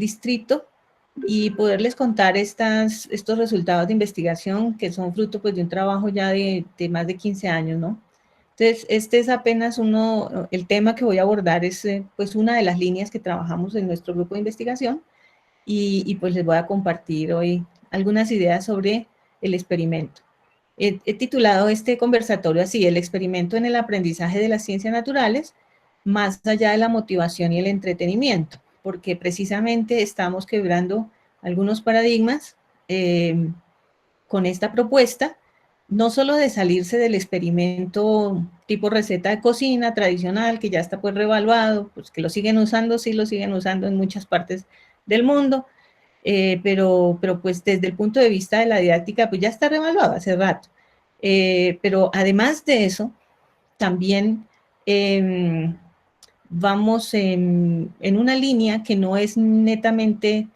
distrito y poderles contar estos resultados de investigación que son fruto pues, de un trabajo ya de más de 15 años, ¿no? Entonces, este es apenas el tema que voy a abordar es pues una de las líneas que trabajamos en nuestro grupo de investigación y pues les voy a compartir hoy algunas ideas sobre el experimento. He titulado este conversatorio así, el experimento en el aprendizaje de las ciencias naturales, más allá de la motivación y el entretenimiento, porque precisamente estamos quebrando algunos paradigmas con esta propuesta, no solo de salirse del experimento tipo receta de cocina tradicional, que ya está pues revaluado, pues que lo siguen usando, sí lo siguen usando en muchas partes del mundo, pero pues desde el punto de vista de la didáctica, pues ya está revaluado hace rato. Pero además de eso, también vamos en una línea que no es netamente,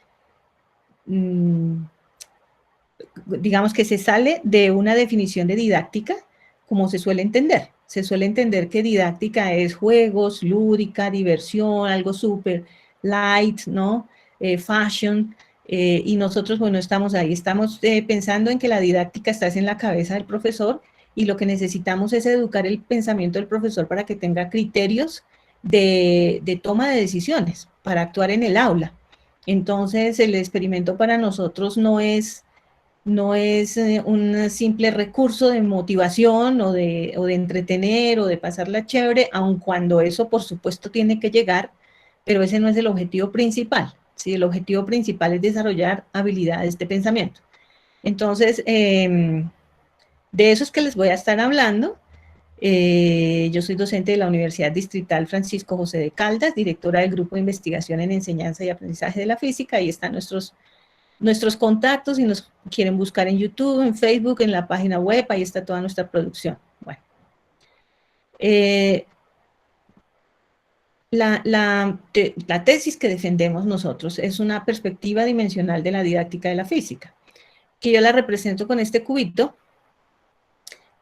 digamos que se sale de una definición de didáctica, como se suele entender. Se suele entender que didáctica es juegos, lúdica, diversión, algo súper light, ¿no? Fashion, y nosotros, bueno, estamos ahí, estamos pensando en que la didáctica está en la cabeza del profesor y lo que necesitamos es educar el pensamiento del profesor para que tenga criterios de toma de decisiones, para actuar en el aula. Entonces, el experimento para nosotros no es un simple recurso de motivación o de entretener o de pasarla chévere, aun cuando eso por supuesto tiene que llegar, pero ese no es el objetivo principal. ¿Sí? El objetivo principal es desarrollar habilidades de pensamiento. Entonces, de eso es que les voy a estar hablando. Yo soy docente de la Universidad Distrital Francisco José de Caldas, directora del Grupo de Investigación en Enseñanza y Aprendizaje de la Física. Ahí están nuestros contactos, si nos quieren buscar en YouTube, en Facebook, en la página web, ahí está toda nuestra producción. Bueno, la tesis que defendemos nosotros es una perspectiva dimensional de la didáctica de la física, que yo la represento con este cubito,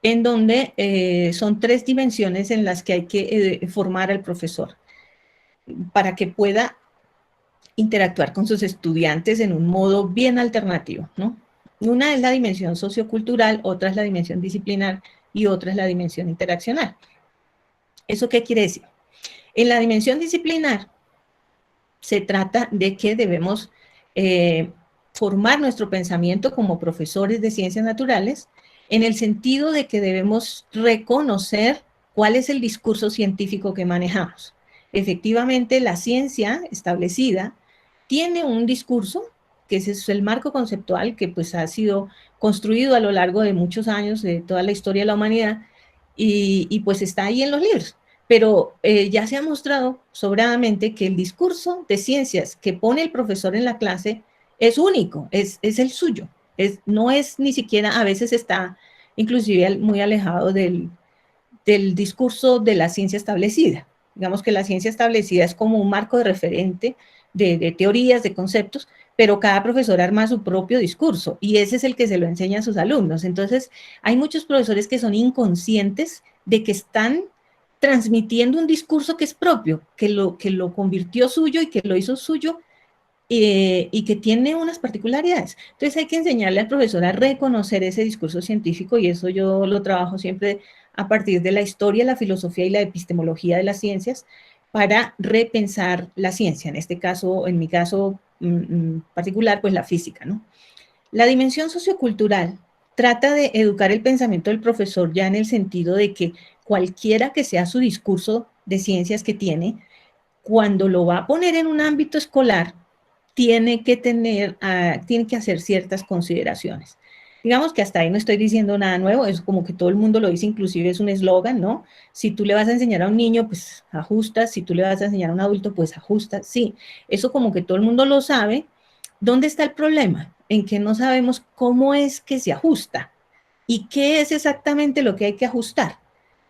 en donde son 3 dimensiones en las que hay que formar al profesor para que pueda interactuar con sus estudiantes en un modo bien alternativo, ¿no? Una es la dimensión sociocultural, otra es la dimensión disciplinar y otra es la dimensión interaccional. ¿Eso qué quiere decir? En la dimensión disciplinar se trata de que debemos formar nuestro pensamiento como profesores de ciencias naturales en el sentido de que debemos reconocer cuál es el discurso científico que manejamos. Efectivamente, la ciencia establecida tiene un discurso, que ese es el marco conceptual que pues ha sido construido a lo largo de muchos años, de toda la historia de la humanidad, y pues está ahí en los libros. Pero ya se ha mostrado sobradamente que el discurso de ciencias que pone el profesor en la clase es único, es el suyo. No es ni siquiera, a veces está inclusive muy alejado del discurso de la ciencia establecida. Digamos que la ciencia establecida es como un marco de referente de teorías, de conceptos, pero cada profesor arma su propio discurso y ese es el que se lo enseña a sus alumnos. Entonces, hay muchos profesores que son inconscientes de que están transmitiendo un discurso que es propio, que lo convirtió suyo y que lo hizo suyo y que tiene unas particularidades. Entonces hay que enseñarle al profesor a reconocer ese discurso científico y eso yo lo trabajo siempre a partir de la historia, la filosofía y la epistemología de las ciencias para repensar la ciencia, en este caso, en mi caso particular, pues la física, ¿no? La dimensión sociocultural trata de educar el pensamiento del profesor ya en el sentido de que cualquiera que sea su discurso de ciencias que tiene, cuando lo va a poner en un ámbito escolar, tiene que hacer ciertas consideraciones. Digamos que hasta ahí no estoy diciendo nada nuevo, es como que todo el mundo lo dice, inclusive es un eslogan, ¿no? Si tú le vas a enseñar a un niño, pues ajustas, si tú le vas a enseñar a un adulto, pues ajustas, sí, eso como que todo el mundo lo sabe. ¿Dónde está el problema? En que no sabemos cómo es que se ajusta y qué es exactamente lo que hay que ajustar,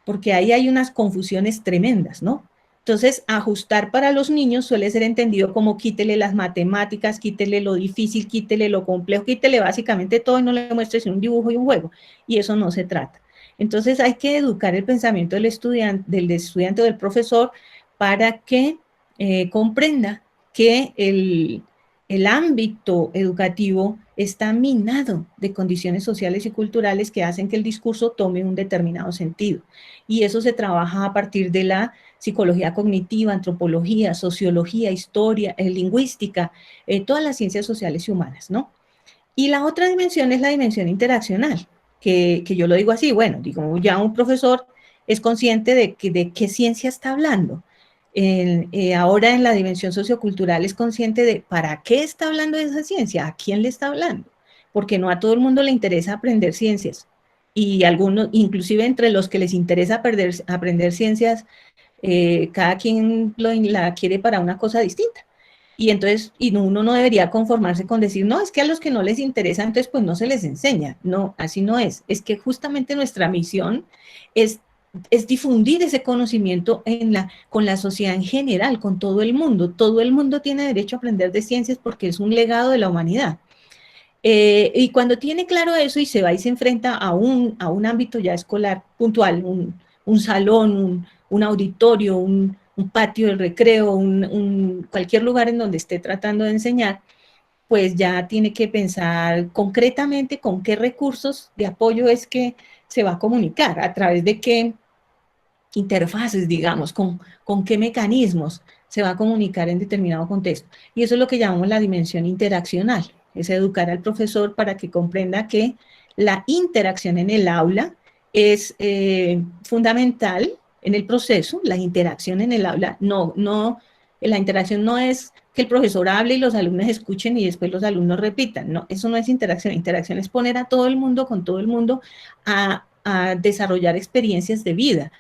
porque ahí hay unas confusiones tremendas, ¿no? Entonces, ajustar para los niños suele ser entendido como quítele las matemáticas, quítele lo difícil, quítele lo complejo, quítele básicamente todo y no le muestres un dibujo y un juego. Y eso no se trata. Entonces, hay que educar el pensamiento del estudiante o del profesor para que comprenda que el ámbito educativo está minado de condiciones sociales y culturales que hacen que el discurso tome un determinado sentido. Y eso se trabaja a partir de la psicología cognitiva, antropología, sociología, historia, lingüística, todas las ciencias sociales y humanas, ¿no? Y la otra dimensión es la dimensión interaccional, que yo lo digo así, bueno, digo, ya un profesor es consciente de qué ciencia está hablando. Ahora en la dimensión sociocultural es consciente de para qué está hablando de esa ciencia, a quién le está hablando, porque no a todo el mundo le interesa aprender ciencias. Y algunos, inclusive entre los que les interesa aprender ciencias, cada quien la quiere para una cosa distinta. Y entonces, uno no debería conformarse con decir, no, es que a los que no les interesa, entonces pues no se les enseña. No, así no es. Es que justamente nuestra misión es, es difundir ese conocimiento con la sociedad en general, con todo el mundo. Todo el mundo tiene derecho a aprender de ciencias porque es un legado de la humanidad. Y cuando tiene claro eso y se va y se enfrenta a un ámbito ya escolar puntual, un salón, un auditorio, un patio de recreo, cualquier lugar en donde esté tratando de enseñar, pues ya tiene que pensar concretamente con qué recursos de apoyo es que se va a comunicar, a través de qué interfaces, digamos, con qué mecanismos se va a comunicar en determinado contexto. Y eso es lo que llamamos la dimensión interaccional, es educar al profesor para que comprenda que la interacción en el aula es fundamental en el proceso, la interacción en el aula, la interacción no es que el profesor hable y los alumnos escuchen y después los alumnos repitan, no, eso no es interacción, interacción es poner a todo el mundo, con todo el mundo, a desarrollar experiencias de vida,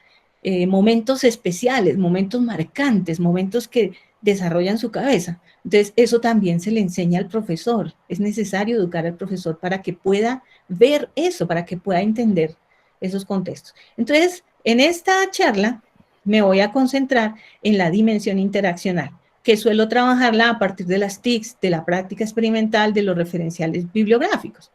momentos especiales, momentos marcantes, momentos que desarrollan su cabeza. Entonces, eso también se le enseña al profesor. Es necesario educar al profesor para que pueda ver eso, para que pueda entender esos contextos. Entonces, en esta charla me voy a concentrar en la dimensión interaccional, que suelo trabajarla a partir de las TICs, de la práctica experimental, de los referenciales bibliográficos.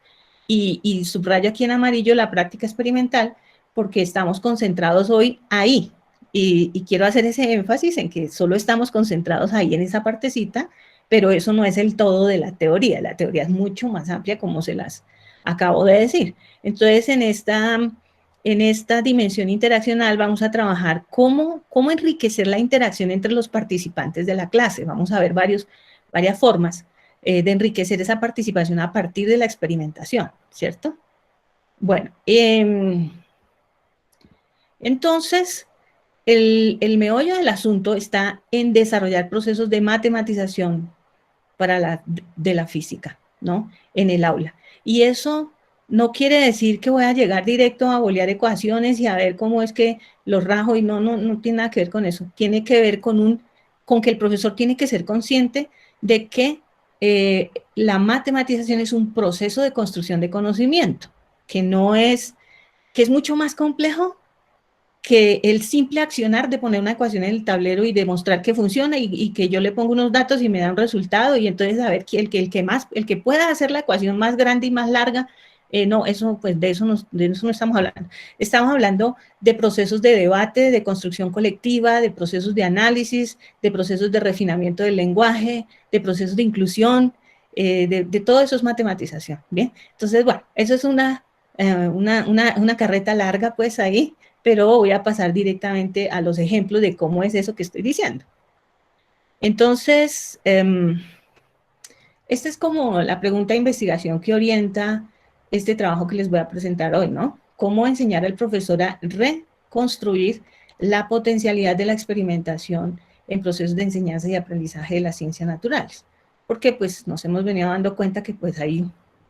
Y subrayo aquí en amarillo la práctica experimental, porque estamos concentrados hoy ahí. Y quiero hacer ese énfasis en que solo estamos concentrados ahí en esa partecita, pero eso no es el todo de la teoría. La teoría es mucho más amplia, como se las acabo de decir. Entonces, en esta dimensión interaccional vamos a trabajar cómo enriquecer la interacción entre los participantes de la clase. Vamos a ver varias formas de enriquecer esa participación a partir de la experimentación, ¿cierto? Bueno, entonces, el meollo del asunto está en desarrollar procesos de matematización de la física, ¿no? En el aula. Y eso no quiere decir que voy a llegar directo a bolear ecuaciones y a ver cómo es que los rajo, y no tiene nada que ver con eso. Tiene que ver con que el profesor tiene que ser consciente de que la matematización es un proceso de construcción de conocimiento, que no es, que es mucho más complejo que el simple accionar de poner una ecuación en el tablero y demostrar que funciona y que yo le pongo unos datos y me da un resultado y entonces a ver el que pueda hacer la ecuación más grande y más larga, no, eso pues de eso no estamos hablando. Estamos hablando de procesos de debate, de construcción colectiva, de procesos de análisis, de procesos de refinamiento del lenguaje, de procesos de inclusión, de todo eso es matematización, ¿bien? Entonces, bueno, eso es una carreta larga pues ahí, pero voy a pasar directamente a los ejemplos de cómo es eso que estoy diciendo. Entonces, esta es como la pregunta de investigación que orienta este trabajo que les voy a presentar hoy, ¿no? Cómo enseñar al profesor a reconstruir la potencialidad de la experimentación en procesos de enseñanza y aprendizaje de las ciencias naturales. Porque pues nos hemos venido dando cuenta que pues hay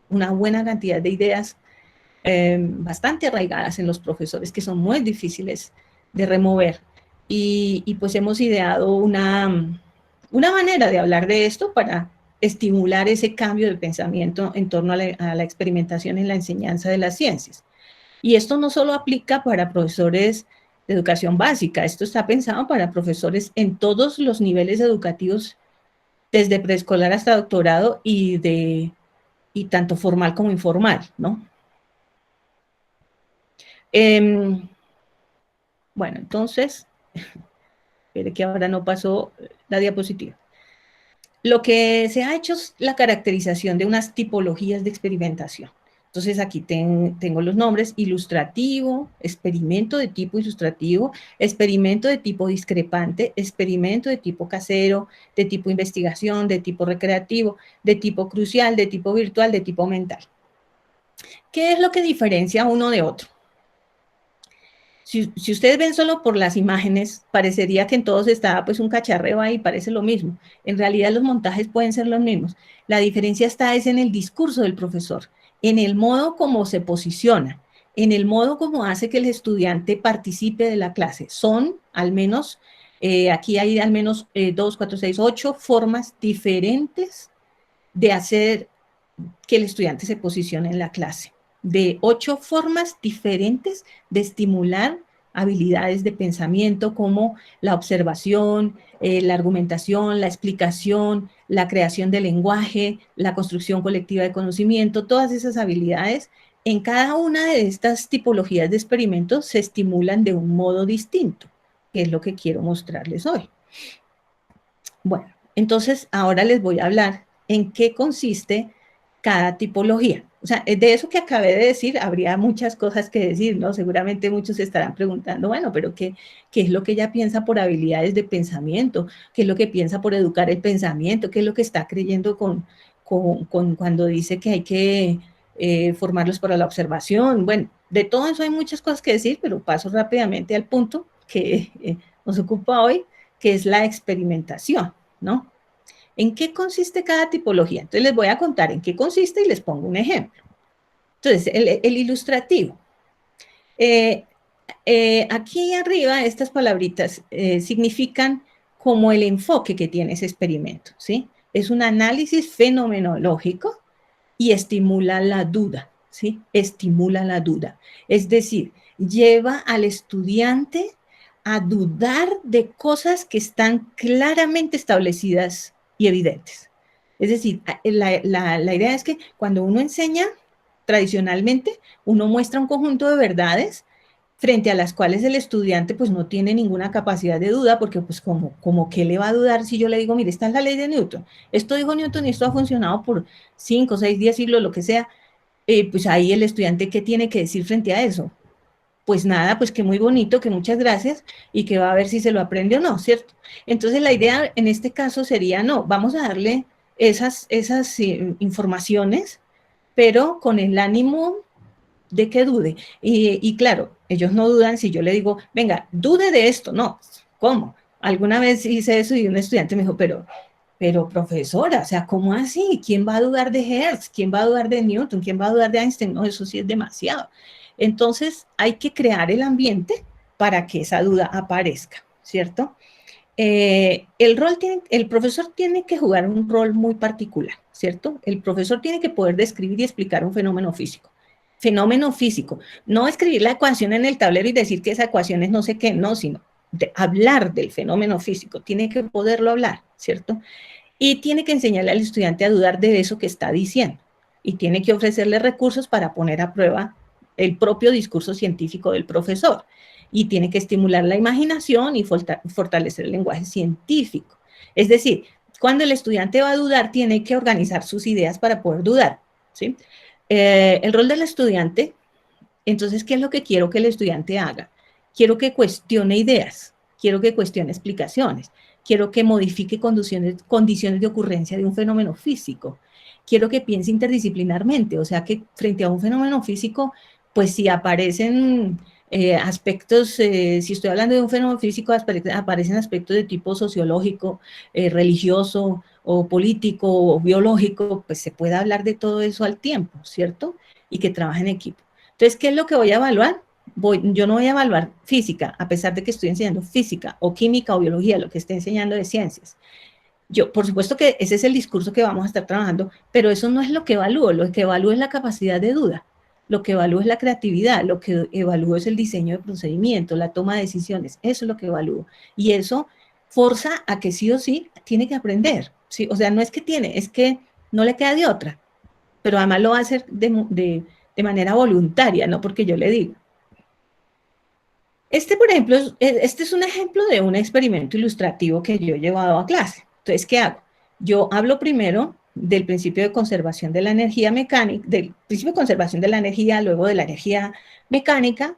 una buena cantidad de ideas bastante arraigadas en los profesores que son muy difíciles de remover. Pues hemos ideado una manera de hablar de esto para estimular ese cambio de pensamiento en torno a la experimentación en la enseñanza de las ciencias. Y esto no solo aplica para profesores de educación básica, esto está pensado para profesores en todos los niveles educativos, desde preescolar hasta doctorado y tanto formal como informal, ¿no? Bueno, entonces, espere que ahora no pasó la diapositiva. Lo que se ha hecho es la caracterización de unas tipologías de experimentación. Entonces aquí tengo los nombres: ilustrativo, experimento de tipo ilustrativo, experimento de tipo discrepante, experimento de tipo casero, de tipo investigación, de tipo recreativo, de tipo crucial, de tipo virtual, de tipo mental. ¿Qué es lo que diferencia uno de otro? Si ustedes ven solo por las imágenes, parecería que en todos está pues un cacharreo ahí, parece lo mismo. En realidad los montajes pueden ser los mismos. La diferencia está es en el discurso del profesor, en el modo como se posiciona, en el modo como hace que el estudiante participe de la clase. Son al menos, aquí hay al menos 2, 4, 6, 8 formas diferentes de hacer que el estudiante se posicione en la clase, de 8 formas diferentes de estimular habilidades de pensamiento como la observación, la argumentación, la explicación, la creación de lenguaje, la construcción colectiva de conocimiento. Todas esas habilidades en cada una de estas tipologías de experimentos se estimulan de un modo distinto, que es lo que quiero mostrarles hoy. Bueno, entonces ahora les voy a hablar en qué consiste cada tipología. O sea, de eso que acabé de decir, habría muchas cosas que decir, ¿no? Seguramente muchos se estarán preguntando, bueno, pero ¿qué es lo que ella piensa por habilidades de pensamiento? ¿Qué es lo que piensa por educar el pensamiento? ¿Qué es lo que está creyendo cuando dice que hay que formarlos para la observación? Bueno, de todo eso hay muchas cosas que decir, pero paso rápidamente al punto que nos ocupa hoy, que es la experimentación, ¿no? ¿En qué consiste cada tipología? Entonces les voy a contar en qué consiste y les pongo un ejemplo. Entonces, el ilustrativo. Aquí arriba, estas palabritas significan como el enfoque que tiene ese experimento, ¿sí? Es un análisis fenomenológico y estimula la duda, ¿sí? Estimula la duda. Es decir, lleva al estudiante a dudar de cosas que están claramente establecidas y evidentes. Es decir, la idea es que cuando uno enseña, tradicionalmente, uno muestra un conjunto de verdades frente a las cuales el estudiante pues no tiene ninguna capacidad de duda, porque pues como que le va a dudar si yo le digo, mire, esta es la ley de Newton, esto dijo Newton y esto ha funcionado por 5, 6, 10 siglos, lo que sea, pues ahí el estudiante, ¿qué tiene que decir frente a eso? Pues nada, pues que muy bonito, que muchas gracias, y que va a ver si se lo aprende o no, ¿cierto? Entonces la idea en este caso sería, no, vamos a darle esas informaciones, pero con el ánimo de que dude. Y claro, ellos no dudan si yo le digo, venga, dude de esto. No, ¿cómo? Alguna vez hice eso y un estudiante me dijo, pero profesora, o sea, ¿cómo así? ¿Quién va a dudar de Hertz? ¿Quién va a dudar de Newton? ¿Quién va a dudar de Einstein? No, eso sí es demasiado. Entonces, hay que crear el ambiente para que esa duda aparezca, ¿cierto? El profesor tiene que jugar un rol muy particular, ¿cierto? El profesor tiene que poder describir y explicar un fenómeno físico. Fenómeno físico, no escribir la ecuación en el tablero y decir que esa ecuación es no sé qué, no, sino hablar del fenómeno físico, tiene que poderlo hablar, ¿cierto? Y tiene que enseñarle al estudiante a dudar de eso que está diciendo. Y tiene que ofrecerle recursos para poner a prueba el propio discurso científico del profesor. Y tiene que estimular la imaginación y fortalecer el lenguaje científico. Es decir, cuando el estudiante va a dudar, tiene que organizar sus ideas para poder dudar, ¿sí? El rol del estudiante, entonces, ¿qué es lo que quiero que el estudiante haga? Quiero que cuestione ideas, quiero que cuestione explicaciones, quiero que modifique condiciones de ocurrencia de un fenómeno físico, quiero que piense interdisciplinarmente, o sea, que frente a un fenómeno físico, pues si aparecen aspectos, si estoy hablando de un fenómeno físico, aparecen aspectos de tipo sociológico, religioso o político o biológico, pues se puede hablar de todo eso al tiempo, ¿cierto? Y que trabaje en equipo. Entonces, ¿qué es lo que voy a evaluar? Yo no voy a evaluar física, a pesar de que estoy enseñando física o química o biología, lo que esté enseñando de ciencias. Yo, por supuesto que ese es el discurso que vamos a estar trabajando, pero eso no es lo que evalúo. Lo que evalúo es la capacidad de duda. Lo que evalúo es la creatividad. Lo que evalúo es el diseño de procedimientos, la toma de decisiones. Eso es lo que evalúo. Y eso forza a que sí o sí tiene que aprender. ¿Sí? O sea, no es que tiene, es que no le queda de otra. Pero además lo va a hacer de manera voluntaria, no porque yo le diga. Por ejemplo, este es un ejemplo de un experimento ilustrativo que yo he llevado a clase. Entonces, ¿qué hago? Yo hablo primero del principio de conservación de la energía mecánica, del principio de conservación de la energía, luego de la energía mecánica,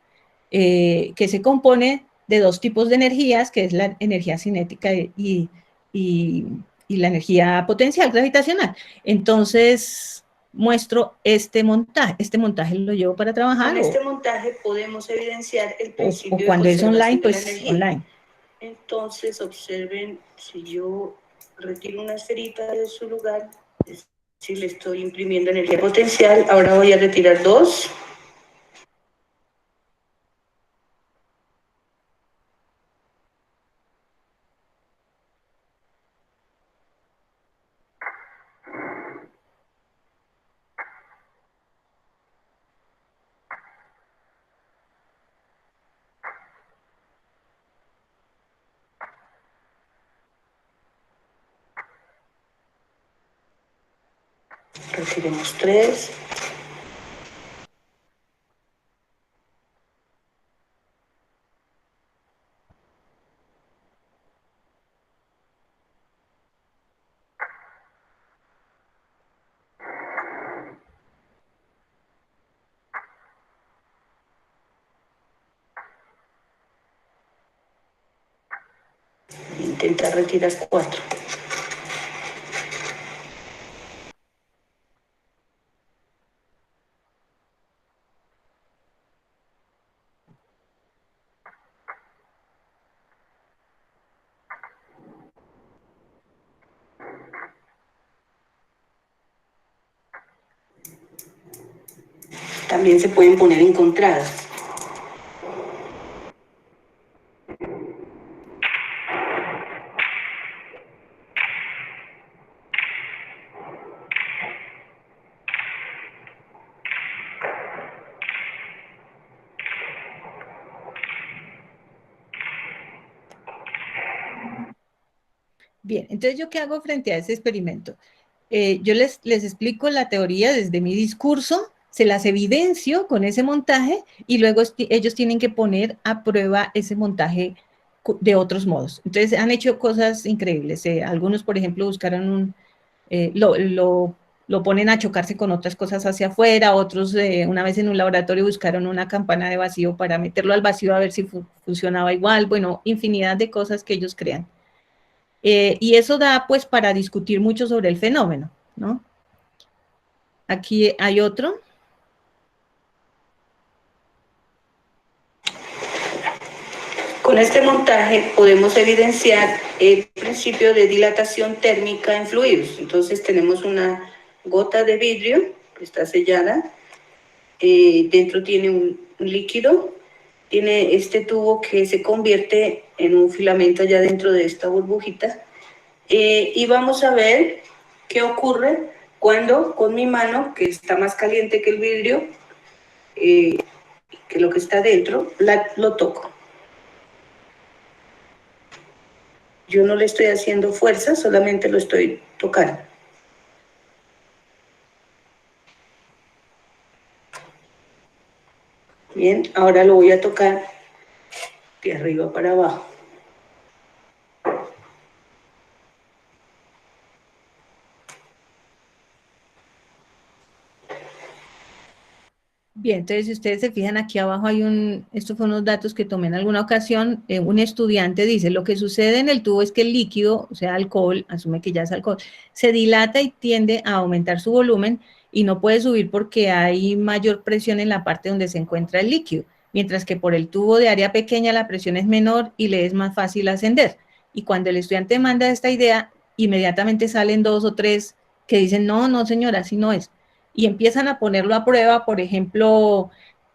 que se compone de dos tipos de energías, que es la energía cinética y la energía potencial gravitacional. Entonces, muestro este montaje. Este montaje lo llevo para trabajar. Con este montaje podemos evidenciar el principio cuando de es online, conservación de la pues energía. online. Entonces, observen, si yo retiro una esferita de su lugar, si le estoy imprimiendo energía potencial, ahora voy a retirar dos. Retiremos tres. Intentar retirar cuatro. También se pueden poner encontradas. Bien, entonces, ¿yo qué hago frente a ese experimento? Yo les explico la teoría desde mi discurso, se las evidencio con ese montaje y luego ellos tienen que poner a prueba ese montaje de otros modos. Entonces, han hecho cosas increíbles. Algunos, por ejemplo, buscaron lo ponen a chocarse con otras cosas hacia afuera, otros una vez en un laboratorio buscaron una campana de vacío para meterlo al vacío a ver si funcionaba igual, bueno, infinidad de cosas que ellos crean. Y eso da pues para discutir mucho sobre el fenómeno, ¿no? Aquí hay otro. Con este montaje podemos evidenciar el principio de dilatación térmica en fluidos. Entonces tenemos una gota de vidrio que está sellada, dentro tiene un líquido, tiene este tubo que se convierte en un filamento allá dentro de esta burbujita, y vamos a ver qué ocurre cuando con mi mano, que está más caliente que el vidrio, que lo que está dentro, lo toco. Yo no le estoy haciendo fuerza, solamente lo estoy tocando. Bien, ahora lo voy a tocar de arriba para abajo. Bien, entonces si ustedes se fijan aquí abajo hay estos fueron unos datos que tomé en alguna ocasión, un estudiante dice, lo que sucede en el tubo es que el líquido, o sea, alcohol, asume que ya es alcohol, se dilata y tiende a aumentar su volumen y no puede subir porque hay mayor presión en la parte donde se encuentra el líquido, mientras que por el tubo de área pequeña la presión es menor y le es más fácil ascender. Y cuando el estudiante manda esta idea, inmediatamente salen dos o tres que dicen, no, no señora, así no es. Y empiezan a ponerlo a prueba, por ejemplo,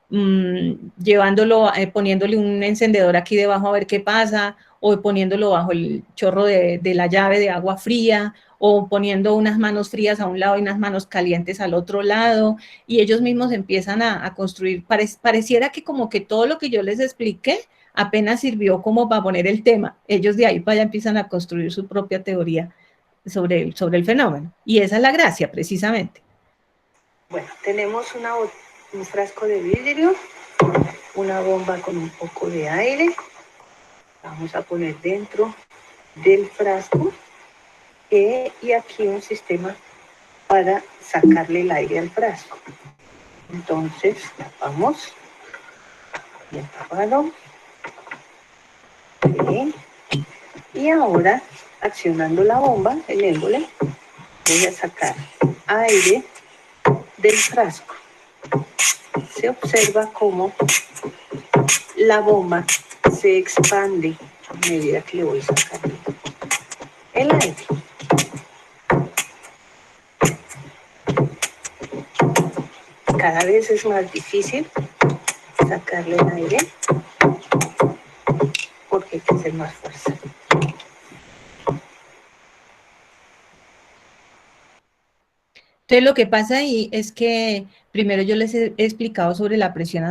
llevándolo, poniéndole un encendedor aquí debajo a ver qué pasa, o poniéndolo bajo el chorro de la llave de agua fría, o poniendo unas manos frías a un lado y unas manos calientes al otro lado, y ellos mismos empiezan a construir, pareciera que como que todo lo que yo les expliqué apenas sirvió como para poner el tema, ellos de ahí para allá empiezan a construir su propia teoría sobre el fenómeno, y esa es la gracia precisamente. Bueno, tenemos un frasco de vidrio, una bomba con un poco de aire. Vamos a poner dentro del frasco. y aquí un sistema para sacarle el aire al frasco. Entonces, tapamos, bien tapado. Okay. Y ahora, accionando la bomba, el émbole, voy a sacar aire del frasco. Se observa cómo la bomba se expande a medida que le voy sacando el aire. Cada vez es más difícil sacarle el aire porque hay que hacer más fuerza. Entonces, lo que pasa ahí es que primero yo les he explicado sobre la presión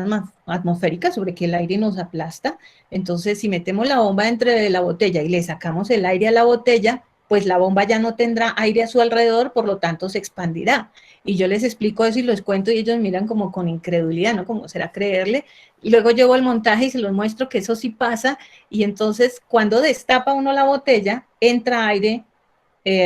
atmosférica, sobre que el aire nos aplasta. Entonces, si metemos la bomba entre la botella y le sacamos el aire a la botella, pues la bomba ya no tendrá aire a su alrededor, por lo tanto se expandirá. Y yo les explico eso y los cuento y ellos miran como con incredulidad, ¿no? Como será creerle. Y luego llevo el montaje y se los muestro que eso sí pasa. Y entonces, cuando destapa uno la botella, entra aire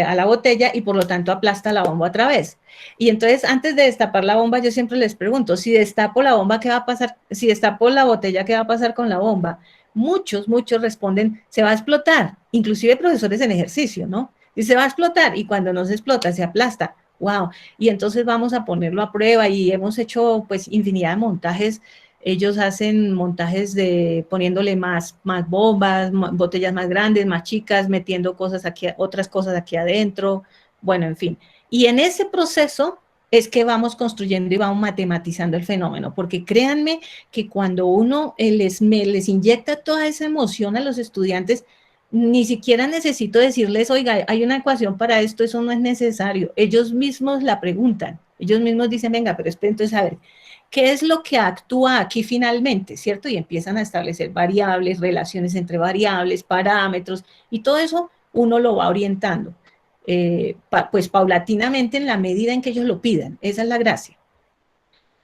a la botella y por lo tanto aplasta la bomba otra vez. Y entonces antes de destapar la bomba yo siempre les pregunto, si destapo la bomba, ¿qué va a pasar? Si destapo la botella, ¿qué va a pasar con la bomba? Muchos responden, se va a explotar, inclusive profesores en ejercicio, ¿no? Y se va a explotar y cuando no se explota, se aplasta. ¡Wow! Y entonces vamos a ponerlo a prueba y hemos hecho pues infinidad de montajes. Ellos hacen montajes de poniéndole más bombas, botellas más grandes, más chicas, metiendo cosas aquí, otras cosas aquí adentro, bueno, en fin. Y en ese proceso es que vamos construyendo y vamos matematizando el fenómeno, porque créanme que cuando uno les inyecta toda esa emoción a los estudiantes, ni siquiera necesito decirles, oiga, hay una ecuación para esto, eso no es necesario. Ellos mismos la preguntan, ellos mismos dicen, venga, pero espera, entonces a ver, ¿qué es lo que actúa aquí finalmente, cierto? Y empiezan a establecer variables, relaciones entre variables, parámetros, y todo eso uno lo va orientando, pues paulatinamente en la medida en que ellos lo pidan. Esa es la gracia.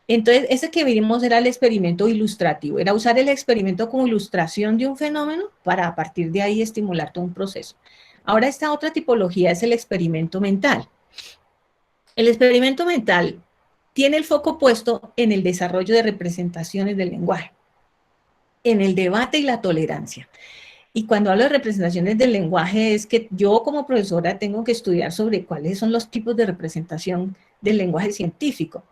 Entonces, ese que vimos era el experimento ilustrativo, era usar el experimento como ilustración de un fenómeno para a partir de ahí estimular todo un proceso. Ahora, esta otra tipología es el experimento mental. El experimento mental tiene el foco puesto en el desarrollo de representaciones del lenguaje, en el debate y la tolerancia. Y cuando hablo de representaciones del lenguaje es que yo como profesora tengo que estudiar sobre cuáles son los tipos de representación del lenguaje científico.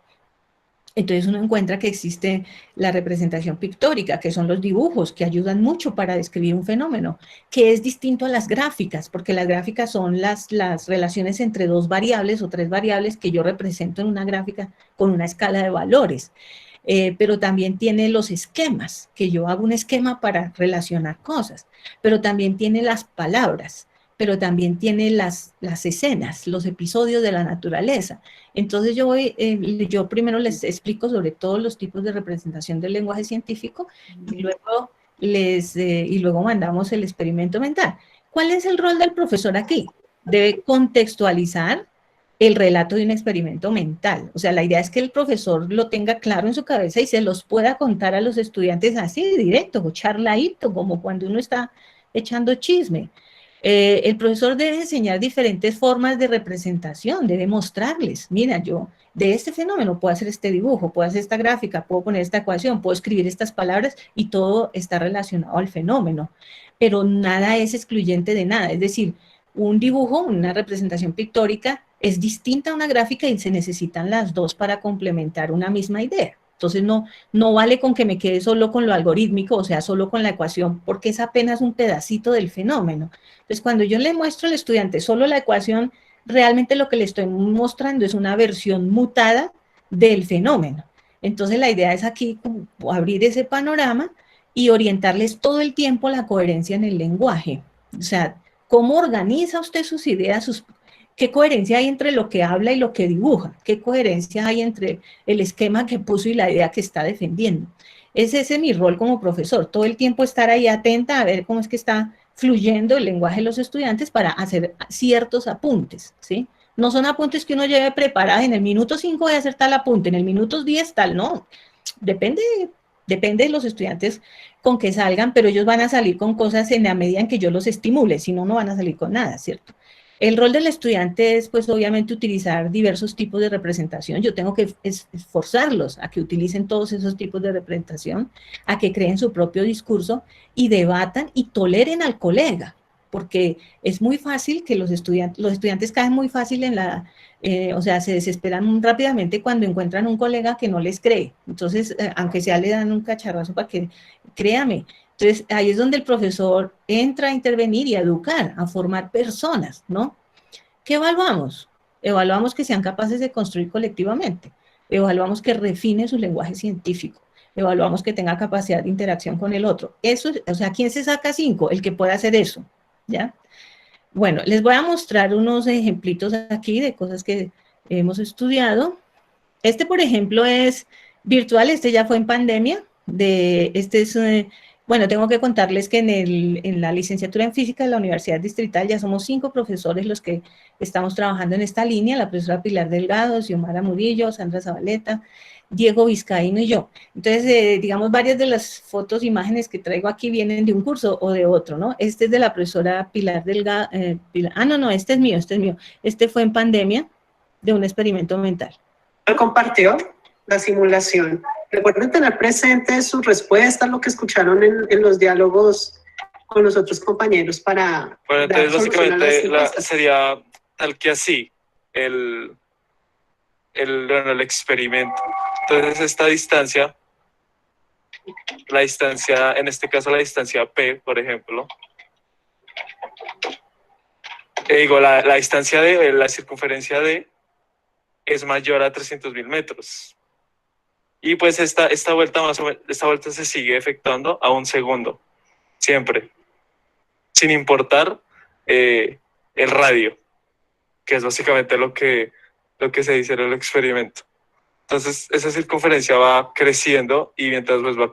Entonces uno encuentra que existe la representación pictórica, que son los dibujos, que ayudan mucho para describir un fenómeno, que es distinto a las gráficas, porque las gráficas son las relaciones entre dos variables o tres variables que yo represento en una gráfica con una escala de valores. Pero también tiene los esquemas, que yo hago un esquema para relacionar cosas, pero también tiene las palabras, pero también tiene las escenas, los episodios de la naturaleza. Entonces yo primero les explico sobre todos los tipos de representación del lenguaje científico y luego mandamos el experimento mental. ¿Cuál es el rol del profesor aquí? Debe contextualizar el relato de un experimento mental. O sea, la idea es que el profesor lo tenga claro en su cabeza y se los pueda contar a los estudiantes así, directo, o charladito, como cuando uno está echando chisme. El profesor debe enseñar diferentes formas de representación, debe mostrarles, mira, yo de este fenómeno puedo hacer este dibujo, puedo hacer esta gráfica, puedo poner esta ecuación, puedo escribir estas palabras y todo está relacionado al fenómeno, pero nada es excluyente de nada, es decir, un dibujo, una representación pictórica es distinta a una gráfica y se necesitan las dos para complementar una misma idea. Entonces no vale con que me quede solo con lo algorítmico, o sea, solo con la ecuación, porque es apenas un pedacito del fenómeno. Entonces, cuando yo le muestro al estudiante solo la ecuación, realmente lo que le estoy mostrando es una versión mutada del fenómeno. Entonces, la idea es aquí abrir ese panorama y orientarles todo el tiempo la coherencia en el lenguaje. O sea, ¿cómo organiza usted sus ideas, qué coherencia hay entre lo que habla y lo que dibuja? ¿Qué coherencia hay entre el esquema que puso y la idea que está defendiendo? Ese es mi rol como profesor, todo el tiempo estar ahí atenta a ver cómo es que está fluyendo el lenguaje de los estudiantes para hacer ciertos apuntes, ¿sí? No son apuntes que uno lleve preparados, en el minuto 5 voy a hacer tal apunte, en el minuto 10 tal, no. Depende de los estudiantes con que salgan, pero ellos van a salir con cosas en la medida en que yo los estimule, si no, no van a salir con nada, ¿cierto? El rol del estudiante es, pues, obviamente, utilizar diversos tipos de representación. Yo tengo que esforzarlos a que utilicen todos esos tipos de representación, a que creen su propio discurso y debatan y toleren al colega, porque es muy fácil que los estudiantes caen muy fácil en o sea, se desesperan muy rápidamente cuando encuentran un colega que no les cree. Entonces, aunque sea, le dan un cacharrazo para que, créame. Entonces, ahí es donde el profesor entra a intervenir y a educar, a formar personas, ¿no? ¿Qué evaluamos? Evaluamos que sean capaces de construir colectivamente, evaluamos que refinen su lenguaje científico, evaluamos que tenga capacidad de interacción con el otro. Eso, o sea, ¿quién se saca 5? El que puede hacer eso, ¿ya? Bueno, les voy a mostrar unos ejemplitos aquí de cosas que hemos estudiado. Este, por ejemplo, es virtual, este ya fue en pandemia. Este es, bueno, tengo que contarles que en la licenciatura en física de la Universidad Distrital ya somos 5 profesores los que estamos trabajando en esta línea, la profesora Pilar Delgado, Xiomara Murillo, Sandra Zabaleta, Diego Vizcaíno y yo. Entonces, digamos, varias de las fotos, imágenes que traigo aquí vienen de un curso o de otro, ¿no? Este es de la profesora Pilar Delgado, no, este es mío, este es mío. Este fue en pandemia de un experimento mental. Compartió la simulación. Recuerden tener presente sus respuestas, lo que escucharon en los diálogos con los otros compañeros para... Bueno, entonces básicamente sería tal que así el experimento. Entonces esta distancia, en este caso la distancia P, por ejemplo, digo, la distancia de la circunferencia D es mayor a 300.000 metros. Y pues esta vuelta se sigue efectuando a 1 segundo, siempre, sin importar el radio, que es básicamente lo que se dice en el experimento. Entonces, esa circunferencia va creciendo y mientras pues va...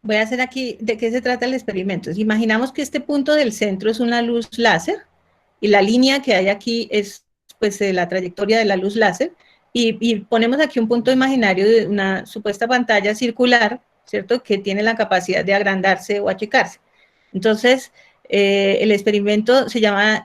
Voy a hacer aquí, ¿de qué se trata el experimento? Imaginamos que este punto del centro es una luz láser y la línea que hay aquí es, pues, la trayectoria de la luz láser. Y ponemos aquí un punto imaginario de una supuesta pantalla circular, ¿cierto?, que tiene la capacidad de agrandarse o achicarse. Entonces, el experimento se llama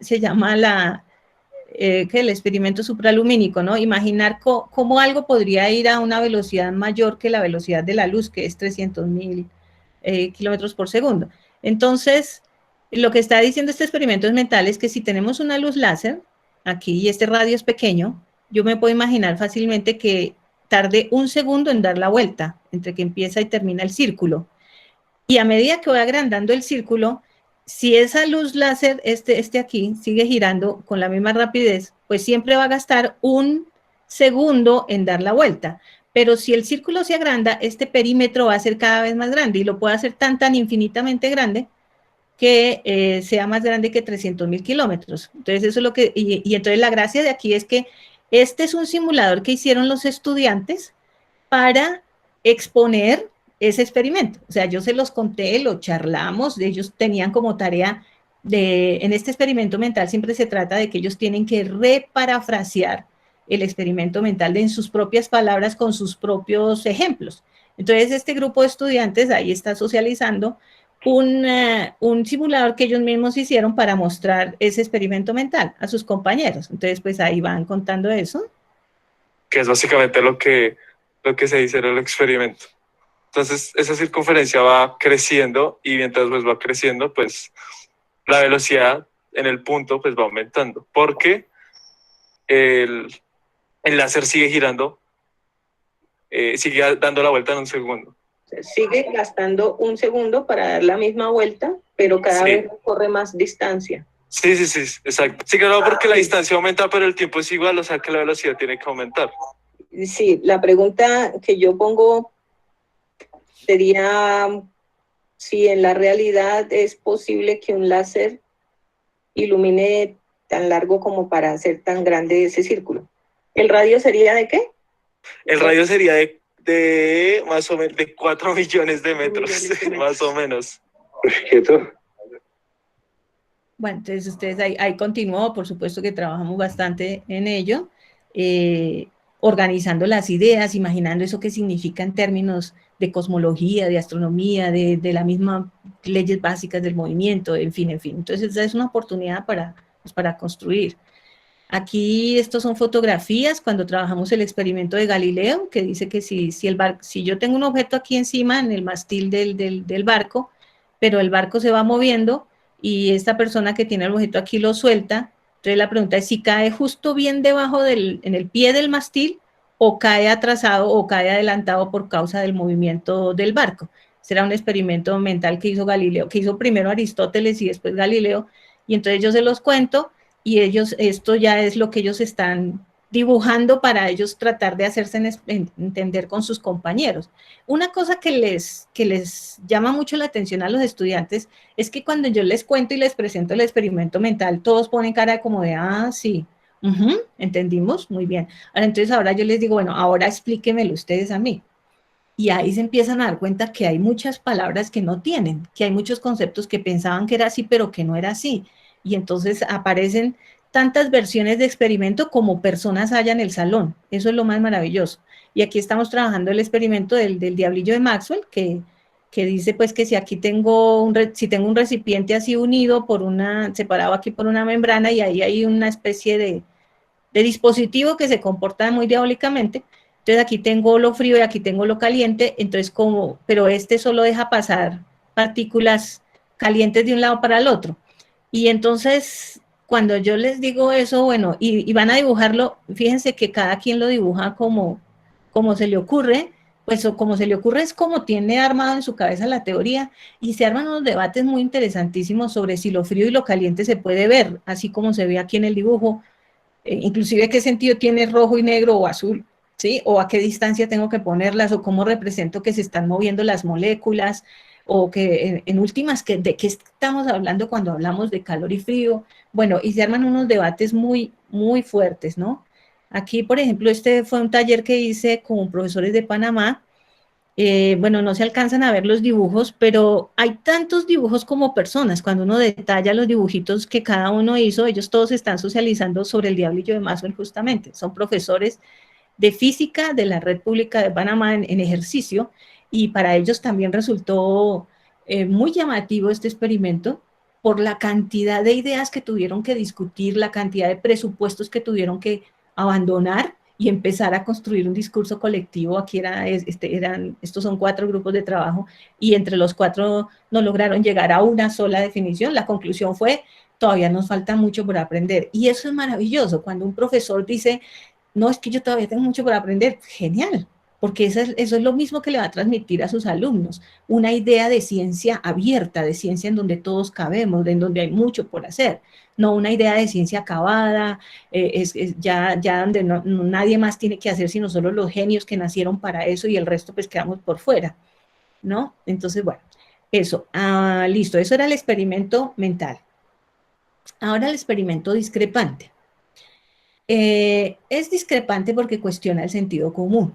el experimento supralumínico, ¿no? Imaginar cómo algo podría ir a una velocidad mayor que la velocidad de la luz, que es 300.000 kilómetros por segundo. Entonces, lo que está diciendo este experimento mental es que si tenemos una luz láser aquí y este radio es pequeño, yo me puedo imaginar fácilmente que tarde 1 segundo en dar la vuelta, entre que empieza y termina el círculo. Y a medida que voy agrandando el círculo, si esa luz láser, este aquí, sigue girando con la misma rapidez, pues siempre va a gastar 1 segundo en dar la vuelta. Pero si el círculo se agranda, este perímetro va a ser cada vez más grande y lo puede hacer tan infinitamente grande que sea más grande que 300.000 kilómetros. Entonces, eso es lo que... Y entonces la gracia de aquí es que este es un simulador que hicieron los estudiantes para exponer ese experimento. O sea, yo se los conté, lo charlamos, ellos tenían como tarea en este experimento mental siempre se trata de que ellos tienen que reparafrasear el experimento mental en sus propias palabras con sus propios ejemplos. Entonces, este grupo de estudiantes ahí está socializando un simulador que ellos mismos hicieron para mostrar ese experimento mental a sus compañeros. Entonces, pues ahí van contando eso. Que es básicamente lo que se dice en el experimento. Entonces, esa circunferencia va creciendo y mientras pues va creciendo, pues la velocidad en el punto pues va aumentando. Porque el láser sigue girando, sigue dando la vuelta en 1 segundo. Sigue gastando 1 segundo para dar la misma vuelta, pero cada vez corre más distancia. Sí, exacto. Sí, claro, porque la distancia aumenta, pero el tiempo es igual, o sea que la velocidad tiene que aumentar. Sí, la pregunta que yo pongo sería si en la realidad es posible que un láser ilumine tan largo como para hacer tan grande ese círculo. ¿El radio sería de qué? El radio sería de más o menos de 4 millones de metros, más o menos. ¿Quieto? Bueno, entonces ustedes ahí continuó, por supuesto que trabajamos bastante en ello, organizando las ideas, imaginando eso que significa en términos de cosmología, de astronomía, de la misma leyes básicas del movimiento, en fin. Entonces, esa es una oportunidad para pues, para construir. Aquí estos son fotografías cuando trabajamos el experimento de Galileo, que dice que si yo tengo un objeto aquí encima, en el mástil del barco, pero el barco se va moviendo y esta persona que tiene el objeto aquí lo suelta, entonces la pregunta es si cae justo bien debajo en el pie del mástil o cae atrasado o cae adelantado por causa del movimiento del barco. Será un experimento mental que hizo Galileo, que hizo primero Aristóteles y después Galileo, y entonces yo se los cuento, y ellos, esto ya es lo que ellos están dibujando para ellos tratar de hacerse entender con sus compañeros. Una cosa que les llama mucho la atención a los estudiantes es que cuando yo les cuento y les presento el experimento mental, todos ponen cara como de, ah, sí, entendimos, muy bien. Ahora yo les digo, bueno, ahora explíquemelo ustedes a mí. Y ahí se empiezan a dar cuenta que hay muchas palabras que no tienen, que hay muchos conceptos que pensaban que era así, pero que no era así. Y entonces aparecen tantas versiones de experimento como personas haya en el salón. Eso es lo más maravilloso. Y aquí estamos trabajando el experimento del diablillo de Maxwell, que dice pues que si aquí tengo si tengo un recipiente así unido separado aquí por una membrana, y ahí hay una especie de dispositivo que se comporta muy diabólicamente. Entonces aquí tengo lo frío y aquí tengo lo caliente, entonces pero este solo deja pasar partículas calientes de un lado para el otro. Y entonces, cuando yo les digo eso, bueno, y van a dibujarlo, fíjense que cada quien lo dibuja como se le ocurre, pues o como se le ocurre es como tiene armado en su cabeza la teoría, y se arman unos debates muy interesantísimos sobre si lo frío y lo caliente se puede ver, así como se ve aquí en el dibujo, inclusive qué sentido tiene rojo y negro o azul, ¿sí? O a qué distancia tengo que ponerlas, o cómo represento que se están moviendo las moléculas, o que en últimas, ¿de qué estamos hablando cuando hablamos de calor y frío? Bueno, y se arman unos debates muy, muy fuertes, ¿no? Aquí, por ejemplo, este fue un taller que hice con profesores de Panamá. Bueno, no se alcanzan a ver los dibujos, pero hay tantos dibujos como personas. Cuando uno detalla los dibujitos que cada uno hizo, ellos todos están socializando sobre el diablillo de Maxwell justamente. Son profesores de física de la Red Pública de Panamá en ejercicio, y para ellos también resultó muy llamativo este experimento por la cantidad de ideas que tuvieron que discutir, la cantidad de presupuestos que tuvieron que abandonar y empezar a construir un discurso colectivo. Aquí estos son 4 grupos de trabajo, y entre los 4 no lograron llegar a una sola definición. La conclusión fue, todavía nos falta mucho por aprender. Y eso es maravilloso, cuando un profesor dice, no, es que yo todavía tengo mucho por aprender, genial, porque eso es lo mismo que le va a transmitir a sus alumnos, una idea de ciencia abierta, de ciencia en donde todos cabemos, en donde hay mucho por hacer, no una idea de ciencia acabada, ya donde nadie más tiene que hacer sino solo los genios que nacieron para eso, y el resto pues quedamos por fuera, ¿no? Entonces, bueno, eso, listo, eso era el experimento mental. Ahora el experimento discrepante. Es discrepante porque cuestiona el sentido común,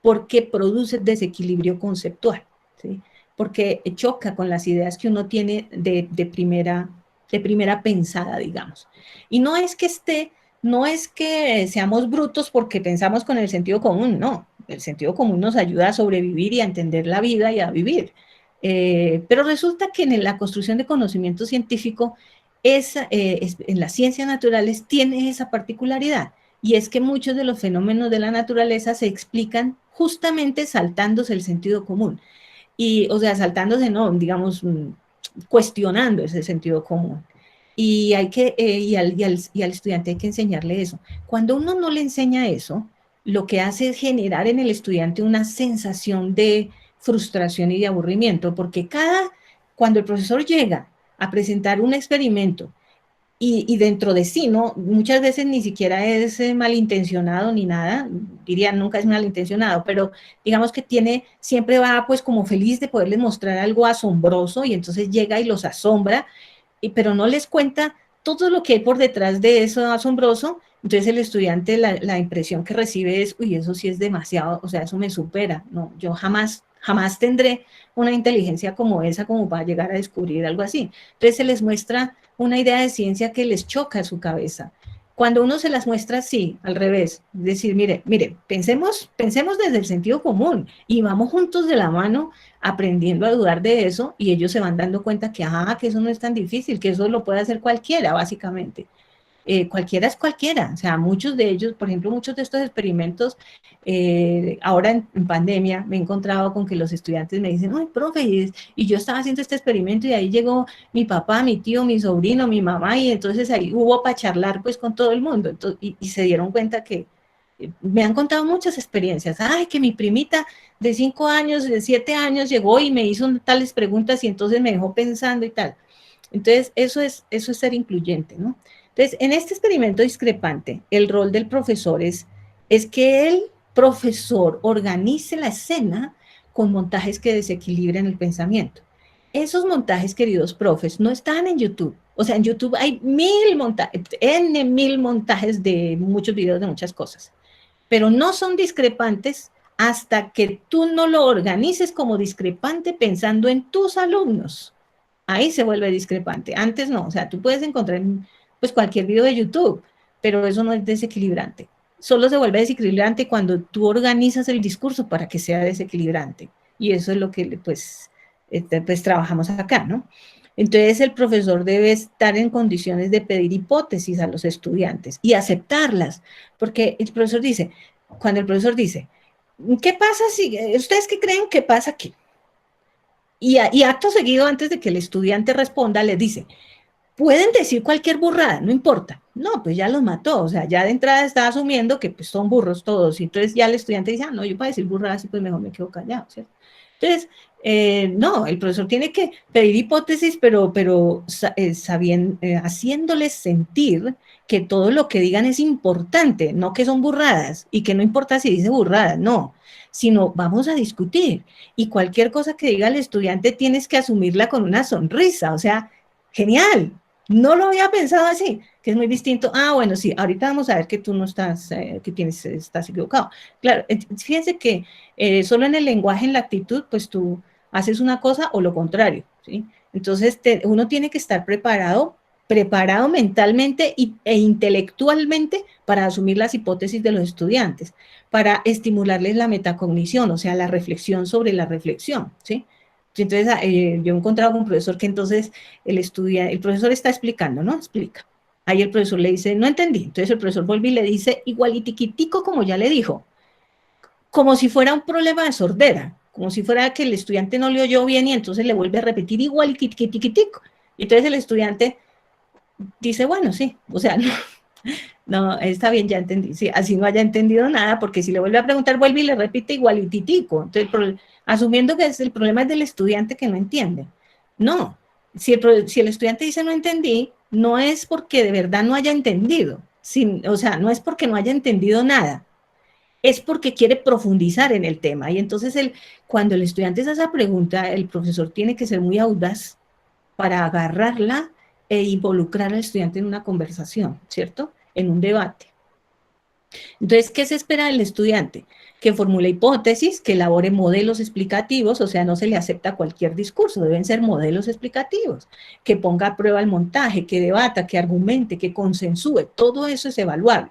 porque produce desequilibrio conceptual, ¿sí? Porque choca con las ideas que uno tiene de primera pensada, digamos. Y no es que seamos brutos porque pensamos con el sentido común, no. El sentido común nos ayuda a sobrevivir y a entender la vida y a vivir. Pero resulta que en la construcción de conocimiento científico, en las ciencias naturales tiene esa particularidad, y es que muchos de los fenómenos de la naturaleza se explican justamente saltándose el sentido común, o sea, saltándose, no, digamos, cuestionando ese sentido común. Y al estudiante hay que enseñarle eso. Cuando uno no le enseña eso, lo que hace es generar en el estudiante una sensación de frustración y de aburrimiento, porque cuando el profesor llega a presentar un experimento y dentro de sí, ¿no? Muchas veces ni siquiera es malintencionado ni nada, diría nunca es malintencionado, pero digamos que siempre va pues como feliz de poderles mostrar algo asombroso, y entonces llega y los asombra, pero no les cuenta todo lo que hay por detrás de eso asombroso. Entonces el estudiante, la impresión que recibe es, uy, eso sí es demasiado, o sea, eso me supera, no, yo jamás tendré una inteligencia como esa como para llegar a descubrir algo así. Entonces se les muestra una idea de ciencia que les choca a su cabeza. Cuando uno se las muestra así, al revés, decir, mire, pensemos desde el sentido común y vamos juntos de la mano aprendiendo a dudar de eso y ellos se van dando cuenta que eso no es tan difícil, que eso lo puede hacer cualquiera, básicamente. Cualquiera es cualquiera, o sea, muchos de ellos, por ejemplo, muchos de estos experimentos, ahora en pandemia me he encontrado con que los estudiantes me dicen, ay, profe, y yo estaba haciendo este experimento y ahí llegó mi papá, mi tío, mi sobrino, mi mamá, y entonces ahí hubo para charlar pues con todo el mundo, entonces, y se dieron cuenta que me han contado muchas experiencias, ay, que mi primita de 5 años, de 7 años llegó y me hizo tales preguntas y entonces me dejó pensando y tal. Entonces, eso es ser incluyente, ¿no? Entonces, en este experimento discrepante, el rol del profesor es que el profesor organice la escena con montajes que desequilibren el pensamiento. Esos montajes, queridos profes, no están en YouTube. O sea, en YouTube hay mil montajes de muchos videos de muchas cosas, pero no son discrepantes hasta que tú no lo organices como discrepante pensando en tus alumnos. Ahí se vuelve discrepante. Antes no, o sea, tú puedes encontrar pues cualquier video de YouTube, pero eso no es desequilibrante. Solo se vuelve desequilibrante cuando tú organizas el discurso para que sea desequilibrante. Y eso es lo que pues trabajamos acá, ¿no? Entonces el profesor debe estar en condiciones de pedir hipótesis a los estudiantes y aceptarlas, porque el profesor dice, cuando el profesor dice, ¿qué pasa si, ustedes qué creen que pasa aquí? Y acto seguido, antes de que el estudiante responda, le dice, pueden decir cualquier burrada, no importa. No, pues ya los mató, o sea, ya de entrada está asumiendo que pues, son burros todos, y entonces ya el estudiante dice, no, yo para decir burradas, pues mejor me quedo callado, ¿cierto? Entonces, no, el profesor tiene que pedir hipótesis, pero haciéndoles sentir que todo lo que digan es importante, no que son burradas, y que no importa si dice burradas, no, sino vamos a discutir, y cualquier cosa que diga el estudiante tienes que asumirla con una sonrisa, o sea, genial, no lo había pensado así, que es muy distinto. Ah, bueno, sí, ahorita vamos a ver que tú no estás, estás equivocado. Claro, fíjense que solo en el lenguaje, en la actitud, pues tú haces una cosa o lo contrario, ¿sí? Entonces, uno tiene que estar preparado mentalmente e intelectualmente para asumir las hipótesis de los estudiantes, para estimularles la metacognición, o sea, la reflexión sobre la reflexión, ¿sí? Entonces, yo he encontrado con un profesor que entonces el profesor está explicando, ¿no? Explica. Ahí el profesor le dice, no entendí. Entonces el profesor vuelve y le dice, igualitiquitico como ya le dijo, como si fuera un problema de sordera, como si fuera que el estudiante no le oyó bien y entonces le vuelve a repetir igualitiquitico. Y entonces el estudiante dice, bueno, sí, o sea, no, está bien, ya entendí. Sí, así no haya entendido nada, porque si le vuelve a preguntar, vuelve y le repite igualititico. Entonces, asumiendo que el problema es del estudiante que no entiende. No, si el estudiante dice no entendí, no es porque de verdad no haya entendido. O sea, no es porque no haya entendido nada. Es porque quiere profundizar en el tema. Y entonces, cuando el estudiante hace esa pregunta, el profesor tiene que ser muy audaz para agarrarla e involucrar al estudiante en una conversación, ¿cierto? En un debate. Entonces, ¿qué se espera del estudiante? Que formule hipótesis, que elabore modelos explicativos, o sea, no se le acepta cualquier discurso, deben ser modelos explicativos, que ponga a prueba el montaje, que debata, que argumente, que consensúe, todo eso es evaluable.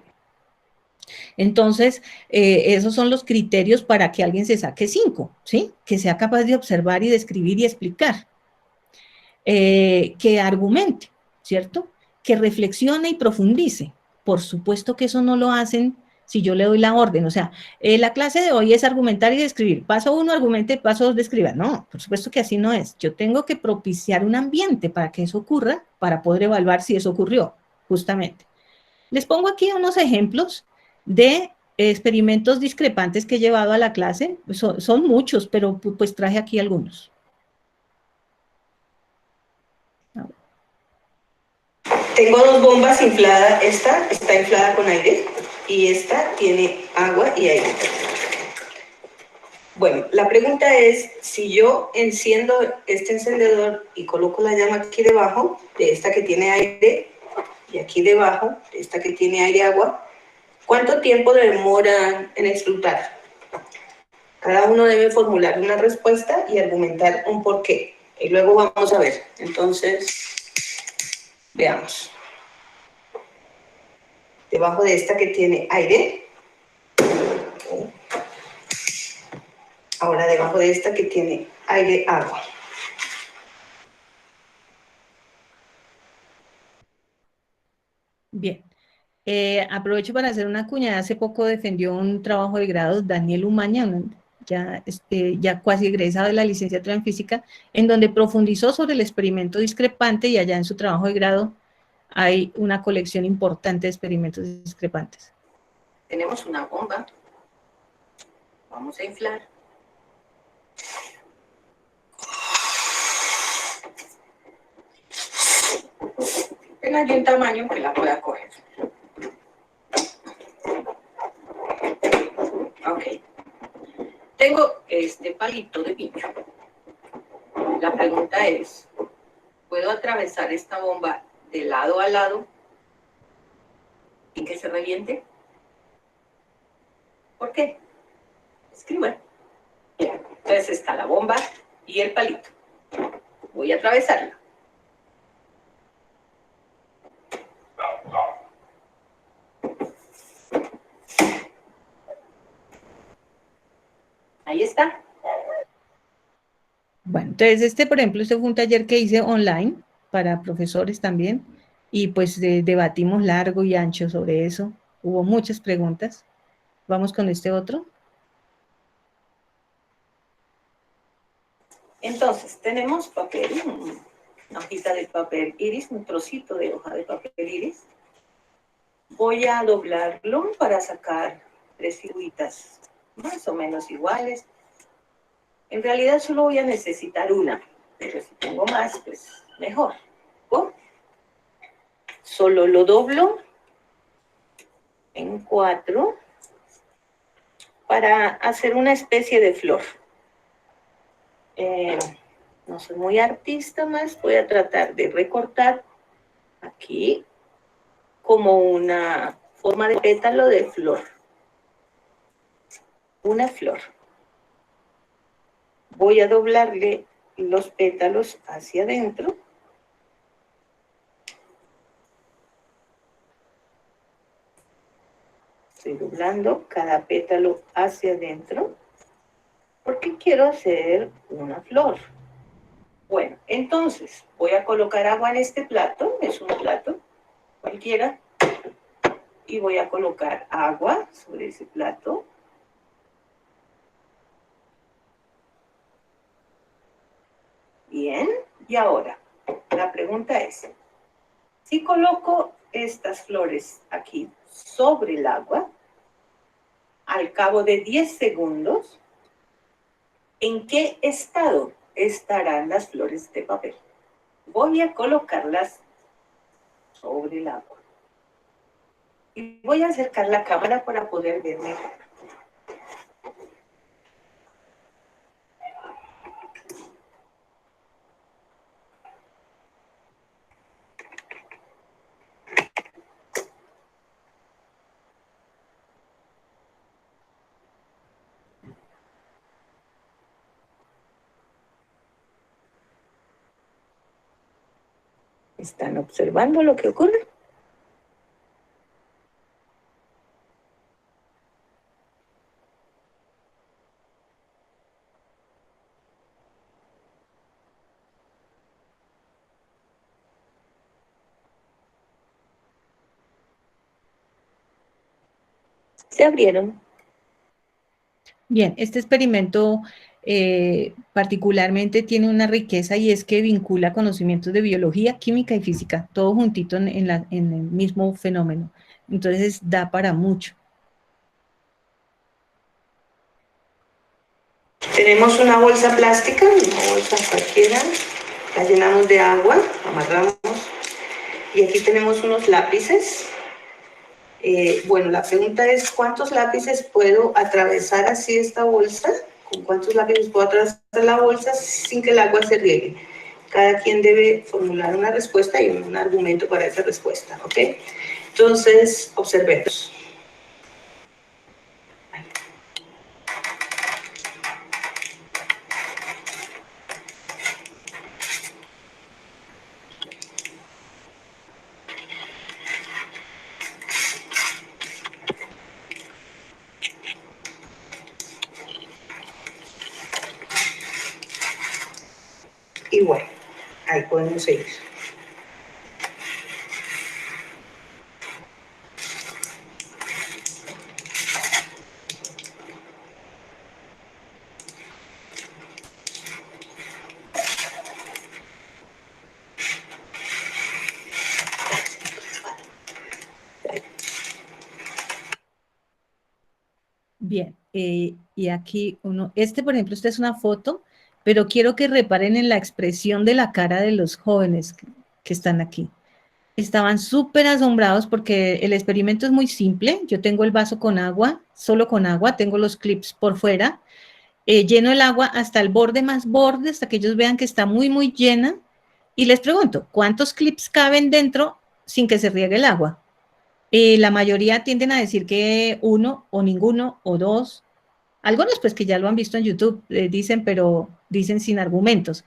Entonces, esos son los criterios para que alguien se saque 5, ¿sí? Que sea capaz de observar y de escribir y explicar. Que argumente, ¿cierto? Que reflexione y profundice. Por supuesto que eso no lo hacen si yo le doy la orden. O sea, la clase de hoy es argumentar y describir. Paso 1, argumente, paso 2, describa. No, por supuesto que así no es. Yo tengo que propiciar un ambiente para que eso ocurra, para poder evaluar si eso ocurrió, justamente. Les pongo aquí unos ejemplos de experimentos discrepantes que he llevado a la clase. Son muchos, pero pues traje aquí algunos. Tengo dos bombas infladas. Esta está inflada con aire y esta tiene agua y aire. Bueno, la pregunta es, si yo enciendo este encendedor y coloco la llama aquí debajo, de esta que tiene aire, y aquí debajo, de esta que tiene aire y agua, ¿cuánto tiempo demora en explotar? Cada uno debe formular una respuesta y argumentar un porqué. Y luego vamos a ver. Entonces, veamos. debajo de esta que tiene aire. Ahora debajo de esta que tiene aire, agua. Bien. Aprovecho para hacer una cuñada. Hace poco defendió un trabajo de grado Daniel Umaña, ya casi egresado de la licenciatura en física, en donde profundizó sobre el experimento discrepante, y allá en su trabajo de grado hay una colección importante de experimentos discrepantes. Tenemos una bomba. Vamos a inflar. Apenas de un tamaño que la pueda coger. Ok. Tengo este palito de pincho. La pregunta es, ¿puedo atravesar esta bomba de lado a lado y que se reviente? ¿Por qué? Escriban. Bien, entonces está la bomba y el palito. Voy a atravesarla. Ahí está. Bueno, entonces por ejemplo, fue un taller que hice online para profesores también, y pues debatimos largo y ancho sobre eso. Hubo muchas preguntas. Vamos con este otro. Entonces, tenemos papel, una hojita de papel iris, un trocito de hoja de papel iris. Voy a doblarlo para sacar 3 figuritas más o menos iguales. En realidad solo voy a necesitar una, pero si tengo más, pues mejor. ¿Oh? Solo lo doblo en 4 para hacer una especie de flor. No soy muy artista más, voy a tratar de recortar aquí como una forma de pétalo de flor. Una flor. Voy a doblarle los pétalos hacia adentro. Estoy doblando cada pétalo hacia adentro porque quiero hacer una flor. Bueno, entonces voy a colocar agua en este plato, es un plato cualquiera, y voy a colocar agua sobre ese plato. Bien, y ahora la pregunta es, si coloco estas flores aquí sobre el agua, al cabo de 10 segundos, ¿en qué estado estarán las flores de papel? Voy a colocarlas sobre el agua. Y voy a acercar la cámara para poder ver mejor. ¿Están observando lo que ocurre? Se abrieron. Bien, este experimento particularmente tiene una riqueza, y es que vincula conocimientos de biología, química y física, todo juntito en el mismo fenómeno. Entonces da para mucho. Tenemos una bolsa plástica, una bolsa cualquiera, la llenamos de agua, amarramos, y aquí tenemos unos lápices. Bueno, la pregunta es, ¿cuántos lápices puedo atravesar así esta bolsa? ¿Con cuántos lápices puedo atravesar la bolsa sin que el agua se riegue? Cada quien debe formular una respuesta y un argumento para esa respuesta, ¿ok? Entonces, observemos. igual. Ahí podemos seguir. Bien, y aquí por ejemplo, esta es una foto, pero quiero que reparen en la expresión de la cara de los jóvenes que están aquí. Estaban súper asombrados porque el experimento es muy simple. Yo tengo el vaso con agua, solo con agua, tengo los clips por fuera, lleno el agua hasta el borde más borde, hasta que ellos vean que está muy, muy llena, y les pregunto, ¿cuántos clips caben dentro sin que se riegue el agua? La mayoría tienden a decir que uno, o ninguno, o dos. Algunos, pues que ya lo han visto en YouTube, dicen, pero dicen sin argumentos.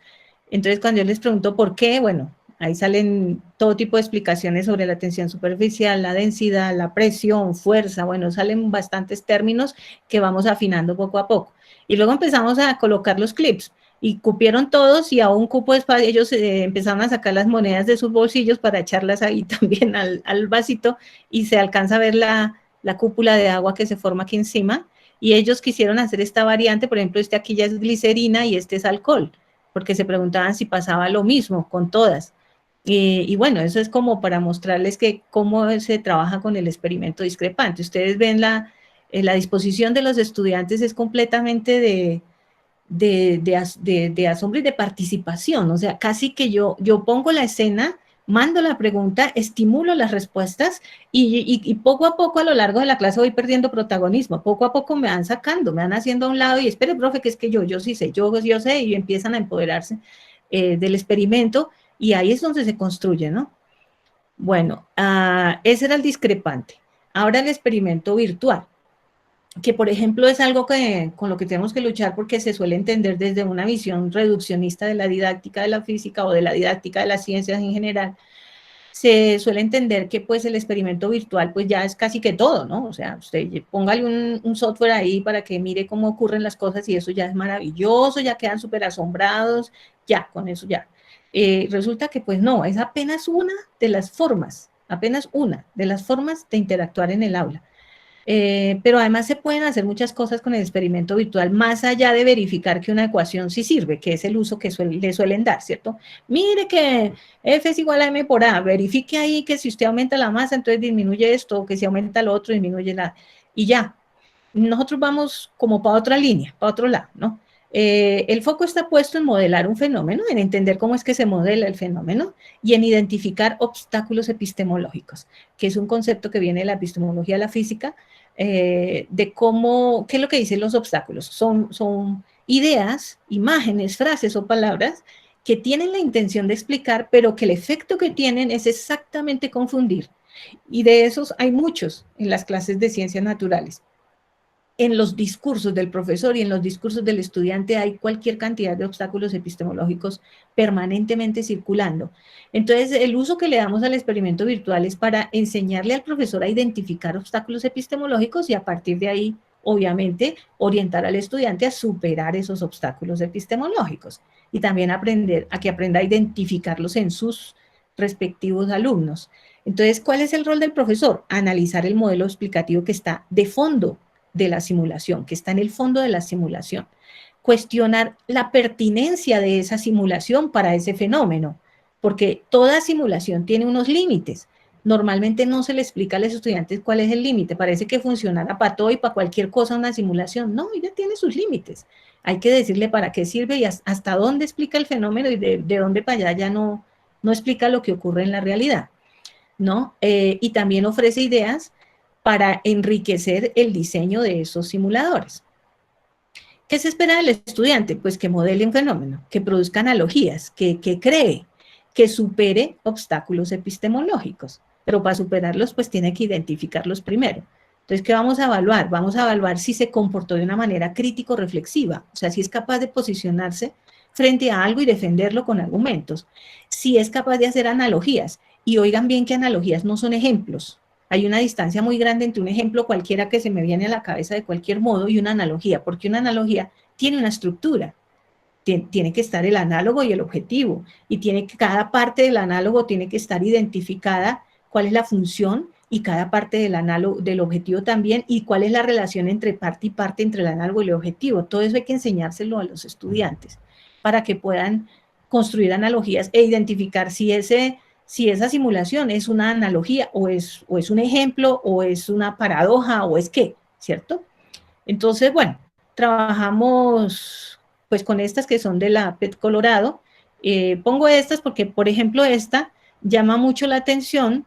Entonces, cuando yo les pregunto por qué, bueno, ahí salen todo tipo de explicaciones sobre la tensión superficial, la densidad, la presión, fuerza, bueno, salen bastantes términos que vamos afinando poco a poco. Y luego empezamos a colocar los clips y cupieron todos y a un cupo de espacio ellos empezaron a sacar las monedas de sus bolsillos para echarlas ahí también al vasito y se alcanza a ver la cúpula de agua que se forma aquí encima. Y ellos quisieron hacer esta variante, por ejemplo, este aquí ya es glicerina y este es alcohol, porque se preguntaban si pasaba lo mismo con todas. Y bueno, eso es como para mostrarles que cómo se trabaja con el experimento discrepante. Ustedes ven la disposición de los estudiantes es completamente de asombro y de participación, o sea, casi que yo pongo la escena, mando la pregunta, estimulo las respuestas y poco a poco a lo largo de la clase voy perdiendo protagonismo, poco a poco me van sacando, me van haciendo a un lado y espere, profe, que es que yo sí sé, yo sé, y empiezan a empoderarse del experimento y ahí es donde se construye, ¿no? Bueno, ese era el discrepante. Ahora el experimento virtual, que por ejemplo es algo con lo que tenemos que luchar porque se suele entender desde una visión reduccionista de la didáctica de la física o de la didáctica de las ciencias en general. Se suele entender que pues el experimento virtual pues ya es casi que todo, ¿no? O sea, usted póngale un software ahí para que mire cómo ocurren las cosas y eso ya es maravilloso, ya quedan súper asombrados, ya, con eso ya. Resulta que pues no, es apenas una de las formas de interactuar en el aula. Pero además se pueden hacer muchas cosas con el experimento virtual, más allá de verificar que una ecuación sí sirve, que es el uso que le suelen dar, ¿cierto? Mire que F es igual a M por A, verifique ahí que si usted aumenta la masa, entonces disminuye esto, o que si aumenta lo otro, disminuye la... Y ya, nosotros vamos como para otra línea, para otro lado, ¿no? El foco está puesto en modelar un fenómeno, en entender cómo es que se modela el fenómeno y en identificar obstáculos epistemológicos, que es un concepto que viene de la epistemología de la física, de cómo, qué es lo que dicen los obstáculos. Son ideas, imágenes, frases o palabras que tienen la intención de explicar, pero que el efecto que tienen es exactamente confundir. Y de esos hay muchos en las clases de ciencias naturales. En los discursos del profesor y en los discursos del estudiante hay cualquier cantidad de obstáculos epistemológicos permanentemente circulando. Entonces, el uso que le damos al experimento virtual es para enseñarle al profesor a identificar obstáculos epistemológicos y a partir de ahí, obviamente, orientar al estudiante a superar esos obstáculos epistemológicos y también aprender a que aprenda a identificarlos en sus respectivos alumnos. Entonces, ¿cuál es el rol del profesor? Analizar el modelo explicativo que está de fondo de la simulación, que está en el fondo de la simulación. Cuestionar la pertinencia de esa simulación para ese fenómeno, porque toda simulación tiene unos límites. Normalmente no se le explica a los estudiantes cuál es el límite. Parece que funcionará para todo y para cualquier cosa una simulación. No, ella tiene sus límites. Hay que decirle para qué sirve y hasta dónde explica el fenómeno y de dónde para allá ya no explica lo que ocurre en la realidad, ¿no? Y también ofrece ideas para enriquecer el diseño de esos simuladores. ¿Qué se espera del estudiante? Pues que modele un fenómeno, que produzca analogías, que cree, que supere obstáculos epistemológicos. Pero para superarlos, pues tiene que identificarlos primero. Entonces, ¿qué vamos a evaluar? Vamos a evaluar si se comportó de una manera crítico-reflexiva, o sea, si es capaz de posicionarse frente a algo y defenderlo con argumentos, si es capaz de hacer analogías. Y oigan bien que analogías no son ejemplos. Hay una distancia muy grande entre un ejemplo cualquiera que se me viene a la cabeza de cualquier modo y una analogía, porque una analogía tiene una estructura. tiene que estar el análogo y el objetivo, y cada parte del análogo tiene que estar identificada cuál es la función, y cada parte del objetivo también, y cuál es la relación entre parte y parte, entre el análogo y el objetivo. Todo eso hay que enseñárselo a los estudiantes, para que puedan construir analogías e identificar si esa simulación es una analogía, o es un ejemplo, o es una paradoja, o es qué, ¿cierto? Entonces, bueno, trabajamos pues con estas que son de la PET Colorado. Pongo estas porque, por ejemplo, esta llama mucho la atención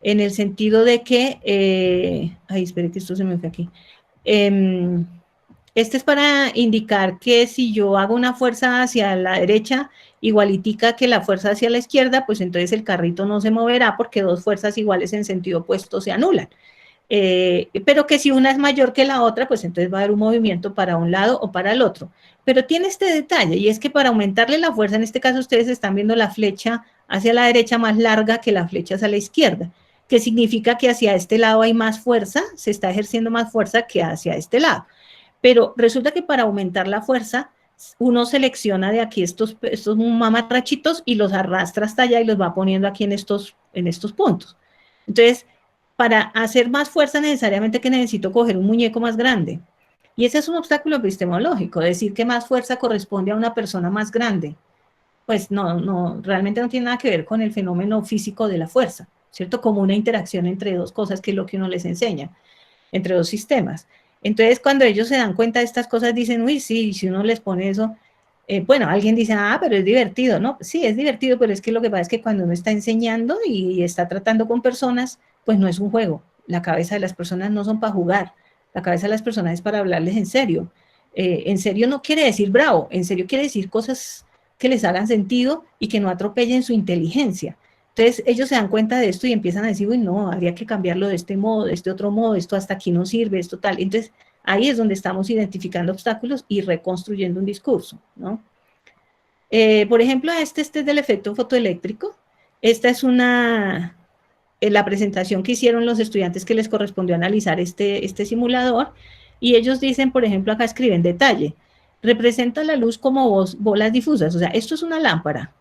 en el sentido de que, ay, espere que esto se me fue aquí. Este es para indicar que si yo hago una fuerza hacia la derecha igualitica que la fuerza hacia la izquierda, pues entonces el carrito no se moverá porque dos fuerzas iguales en sentido opuesto se anulan. Pero que si una es mayor que la otra, pues entonces va a haber un movimiento para un lado o para el otro. Pero tiene este detalle, y es que para aumentarle la fuerza, en este caso ustedes están viendo la flecha hacia la derecha más larga que la flecha hacia la izquierda, que significa que hacia este lado hay más fuerza, se está ejerciendo más fuerza que hacia este lado. Pero resulta que para aumentar la fuerza, uno selecciona de aquí estos mamarrachitos y los arrastra hasta allá y los va poniendo aquí en estos puntos. Entonces, para hacer más fuerza necesariamente que necesito coger un muñeco más grande. Y ese es un obstáculo epistemológico, decir que más fuerza corresponde a una persona más grande. Pues no, realmente no tiene nada que ver con el fenómeno físico de la fuerza, ¿cierto? Como una interacción entre dos cosas, que es lo que uno les enseña, entre dos sistemas. Entonces, cuando ellos se dan cuenta de estas cosas, dicen, uy, sí, si uno les pone eso, bueno, alguien dice, pero es divertido, ¿no? Sí, es divertido, pero es que lo que pasa es que cuando uno está enseñando y está tratando con personas, pues no es un juego. La cabeza de las personas no son para jugar, la cabeza de las personas es para hablarles en serio. En serio no quiere decir bravo, en serio quiere decir cosas que les hagan sentido y que no atropellen su inteligencia. Entonces ellos se dan cuenta de esto y empiezan a decir, uy, no, habría que cambiarlo de este modo, de este otro modo, esto hasta aquí no sirve, esto tal. Entonces ahí es donde estamos identificando obstáculos y reconstruyendo un discurso, ¿no? Por ejemplo, este es del efecto fotoeléctrico. Esta es la presentación que hicieron los estudiantes que les correspondió analizar este simulador, y ellos dicen, por ejemplo, acá escriben detalle, representa la luz como bolas difusas, o sea, esto es una lámpara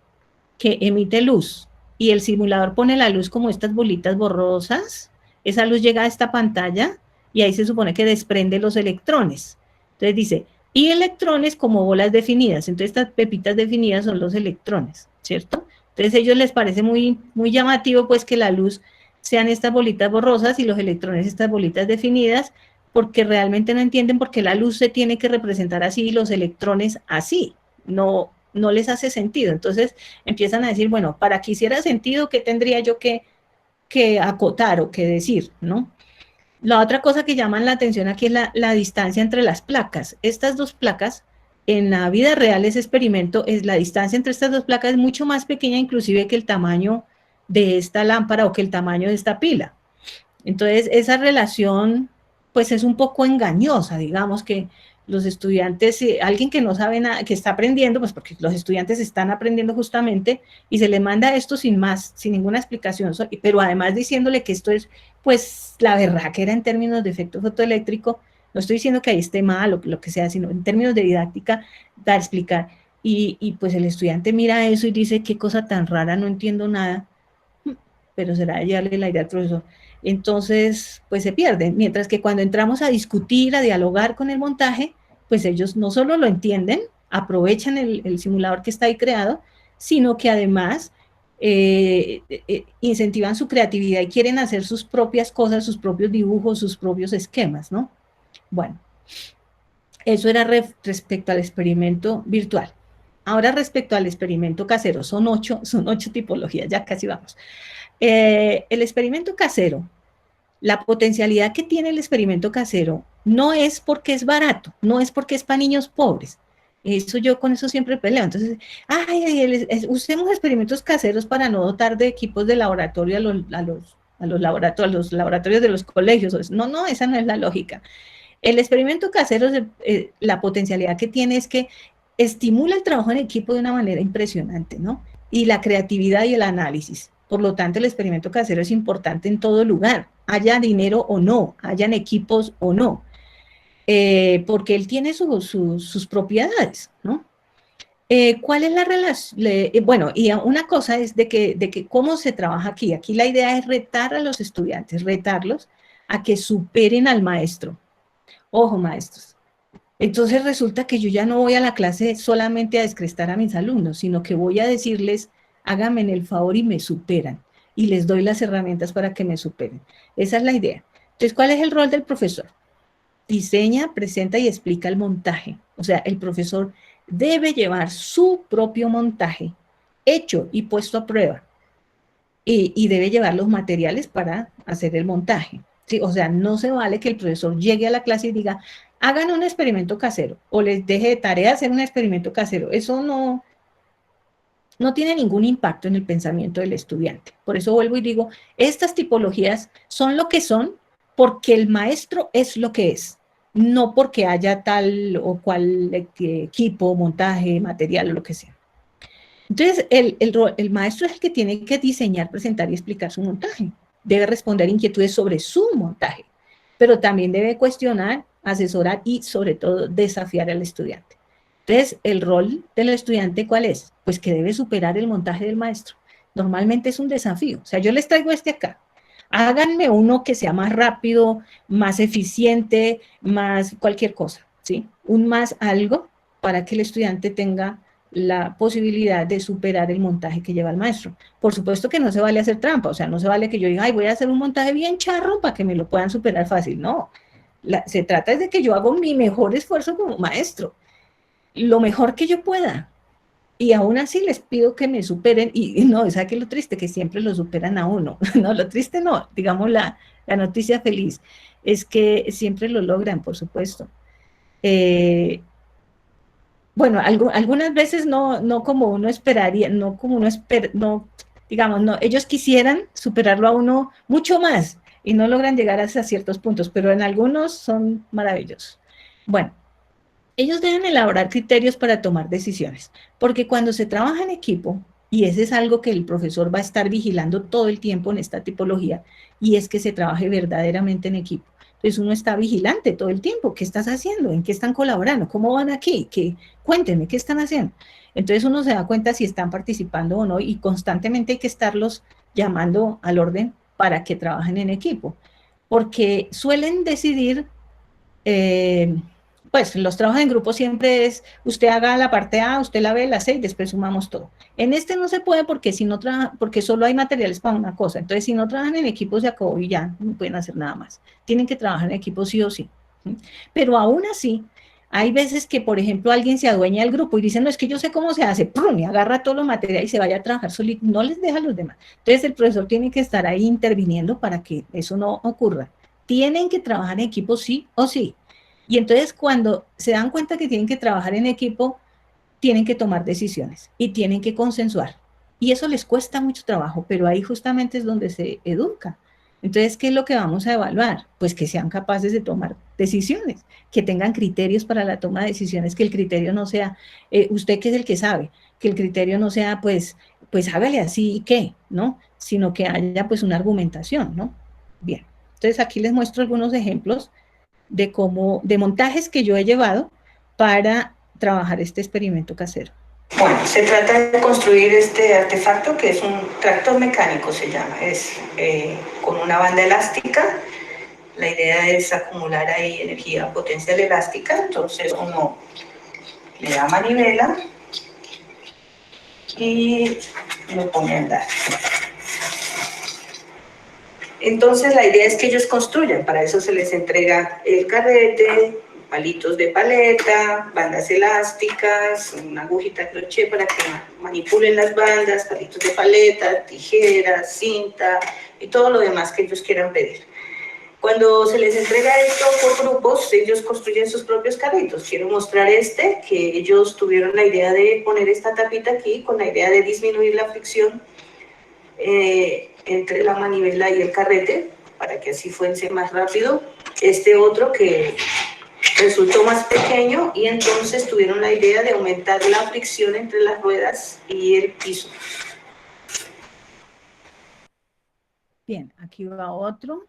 que emite luz, y el simulador pone la luz como estas bolitas borrosas, esa luz llega a esta pantalla, y ahí se supone que desprende los electrones. Entonces dice, y electrones como bolas definidas, entonces estas pepitas definidas son los electrones, ¿cierto? Entonces a ellos les parece muy, muy llamativo pues que la luz sean estas bolitas borrosas y los electrones estas bolitas definidas, porque realmente no entienden por qué la luz se tiene que representar así y los electrones así. No les hace sentido. Entonces empiezan a decir, bueno, para que hiciera sentido, ¿qué tendría yo que acotar o que decir, ¿no? La otra cosa que llaman la atención aquí es la distancia entre las placas. Estas dos placas, en la vida real, ese experimento, la distancia entre estas dos placas es mucho más pequeña inclusive que el tamaño de esta lámpara o que el tamaño de esta pila. Entonces, esa relación, pues es un poco engañosa, digamos que los estudiantes, alguien que no sabe nada, que está aprendiendo, pues porque los estudiantes están aprendiendo justamente, y se le manda esto sin más, sin ninguna explicación, pero además diciéndole que esto es, pues, la berraquera en términos de efecto fotoeléctrico. No estoy diciendo que ahí esté mal o lo que sea, sino en términos de didáctica, da a explicar. Y pues el estudiante mira eso y dice, qué cosa tan rara, no entiendo nada, pero será darle la idea al profesor. Entonces, pues se pierden. Mientras que cuando entramos a discutir, a dialogar con el montaje, pues ellos no solo lo entienden, aprovechan el simulador que está ahí creado, sino que además incentivan su creatividad y quieren hacer sus propias cosas, sus propios dibujos, sus propios esquemas, ¿no? Bueno, eso era respecto al experimento virtual. Ahora respecto al experimento casero, son ocho tipologías, ya casi vamos. El experimento casero, la potencialidad que tiene el experimento casero no es porque es barato, no es porque es para niños pobres. Yo con eso siempre peleo. Entonces, usemos experimentos caseros para no dotar de equipos de laboratorio a los laboratorios de los colegios. No, esa no es la lógica. El experimento casero, la potencialidad que tiene es que estimula el trabajo en equipo de una manera impresionante, ¿no? Y la creatividad y el análisis. Por lo tanto, el experimento casero es importante en todo lugar, haya dinero o no, hayan equipos o no, porque él tiene sus propiedades, ¿no? ¿Cuál es la relación? Bueno, y una cosa es de que cómo se trabaja aquí. Aquí la idea es retar a los estudiantes, retarlos a que superen al maestro. Ojo, maestros. Entonces resulta que yo ya no voy a la clase solamente a descrestar a mis alumnos, sino que voy a decirles, háganme el favor y me superan. Y les doy las herramientas para que me superen. Esa es la idea. Entonces, ¿cuál es el rol del profesor? Diseña, presenta y explica el montaje. O sea, el profesor debe llevar su propio montaje hecho y puesto a prueba. Y debe llevar los materiales para hacer el montaje. ¿Sí? O sea, no se vale que el profesor llegue a la clase y diga, hagan un experimento casero, o les deje de tarea hacer un experimento casero. Eso no tiene ningún impacto en el pensamiento del estudiante. Por eso vuelvo y digo, estas tipologías son lo que son porque el maestro es lo que es, no porque haya tal o cual equipo, montaje, material o lo que sea. Entonces, el maestro es el que tiene que diseñar, presentar y explicar su montaje. Debe responder inquietudes sobre su montaje, pero también debe cuestionar, asesorar y, sobre todo, desafiar al estudiante. Entonces, el rol del estudiante, ¿cuál es? Pues que debe superar el montaje del maestro. Normalmente es un desafío. O sea, yo les traigo este acá. Háganme uno que sea más rápido, más eficiente, más cualquier cosa, ¿sí? Un más algo para que el estudiante tenga la posibilidad de superar el montaje que lleva el maestro. Por supuesto que no se vale hacer trampa, o sea, no se vale que yo diga, ay, voy a hacer un montaje bien charro para que me lo puedan superar fácil. No, se trata de que yo hago mi mejor esfuerzo como maestro, lo mejor que yo pueda. Y aún así les pido que me superen, y no, ¿sabes qué es lo triste? Que siempre lo superan a uno. No, lo triste no, digamos la noticia feliz, es que siempre lo logran, por supuesto. Bueno, algunas veces no como uno esperaría, no como uno no, digamos, no, ellos quisieran superarlo a uno mucho más y no logran llegar hasta ciertos puntos, pero en algunos son maravillosos. Bueno, ellos deben elaborar criterios para tomar decisiones, porque cuando se trabaja en equipo, y ese es algo que el profesor va a estar vigilando todo el tiempo en esta tipología, y es que se trabaje verdaderamente en equipo. Entonces uno está vigilante todo el tiempo. ¿Qué estás haciendo? ¿En qué están colaborando? ¿Cómo van aquí? Cuéntenme, ¿qué están haciendo? Entonces uno se da cuenta si están participando o no y constantemente hay que estarlos llamando al orden para que trabajen en equipo. Porque suelen decidir, pues los trabajos en grupo siempre es, usted haga la parte A, usted la B, la C y después sumamos todo. En este no se puede porque, porque solo hay materiales para una cosa. Entonces, si no trabajan en equipo, se acabó y ya no pueden hacer nada más. Tienen que trabajar en equipo sí o sí. Pero aún así, hay veces que, por ejemplo, alguien se adueña del grupo y dice, no, es que yo sé cómo se hace, ¡prum! Y agarra todos los materiales y se vaya a trabajar solito, no les deja a los demás. Entonces, el profesor tiene que estar ahí interviniendo para que eso no ocurra. Tienen que trabajar en equipo sí o sí. Y entonces cuando se dan cuenta que tienen que trabajar en equipo, tienen que tomar decisiones y tienen que consensuar. Y eso les cuesta mucho trabajo, pero ahí justamente es donde se educa. Entonces, ¿qué es lo que vamos a evaluar? Pues que sean capaces de tomar decisiones, que tengan criterios para la toma de decisiones, que el criterio no sea, usted que es el que sabe, que el criterio no sea, pues hágale así y qué, ¿no? Sino que haya pues una argumentación, ¿no? Bien, entonces aquí les muestro algunos ejemplos de montajes que yo he llevado para trabajar este experimento casero. Bueno, se trata de construir este artefacto que es un tractor mecánico, se llama. Es con una banda elástica. La idea es acumular ahí energía potencial elástica. Entonces uno le da manivela y lo pone a andar. Entonces la idea es que ellos construyan, para eso se les entrega el carrete, palitos de paleta, bandas elásticas, una agujita crochet para que manipulen las bandas, palitos de paleta, tijeras, cinta y todo lo demás que ellos quieran pedir. Cuando se les entrega esto por grupos, ellos construyen sus propios carritos. Quiero mostrar que ellos tuvieron la idea de poner esta tapita aquí con la idea de disminuir la fricción entre la manivela y el carrete, para que así fuese más rápido. Otro que resultó más pequeño y entonces tuvieron la idea de aumentar la fricción entre las ruedas y el piso. Bien, aquí va otro.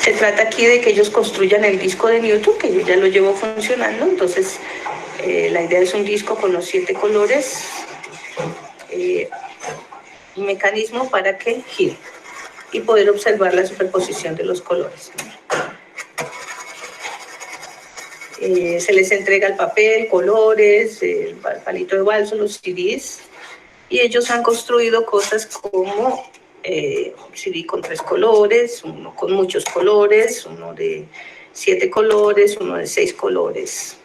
Se trata aquí de que ellos construyan el disco de Newton, que yo ya lo llevo funcionando. Entonces, la idea es un disco con los 7 colores, un mecanismo para que gire y poder observar la superposición de los colores. Se les entrega el papel, colores, el palito de balso, los CDs, y ellos han construido cosas como un CD con 3 colores, uno con muchos colores, uno de 7 colores, uno de 6 colores.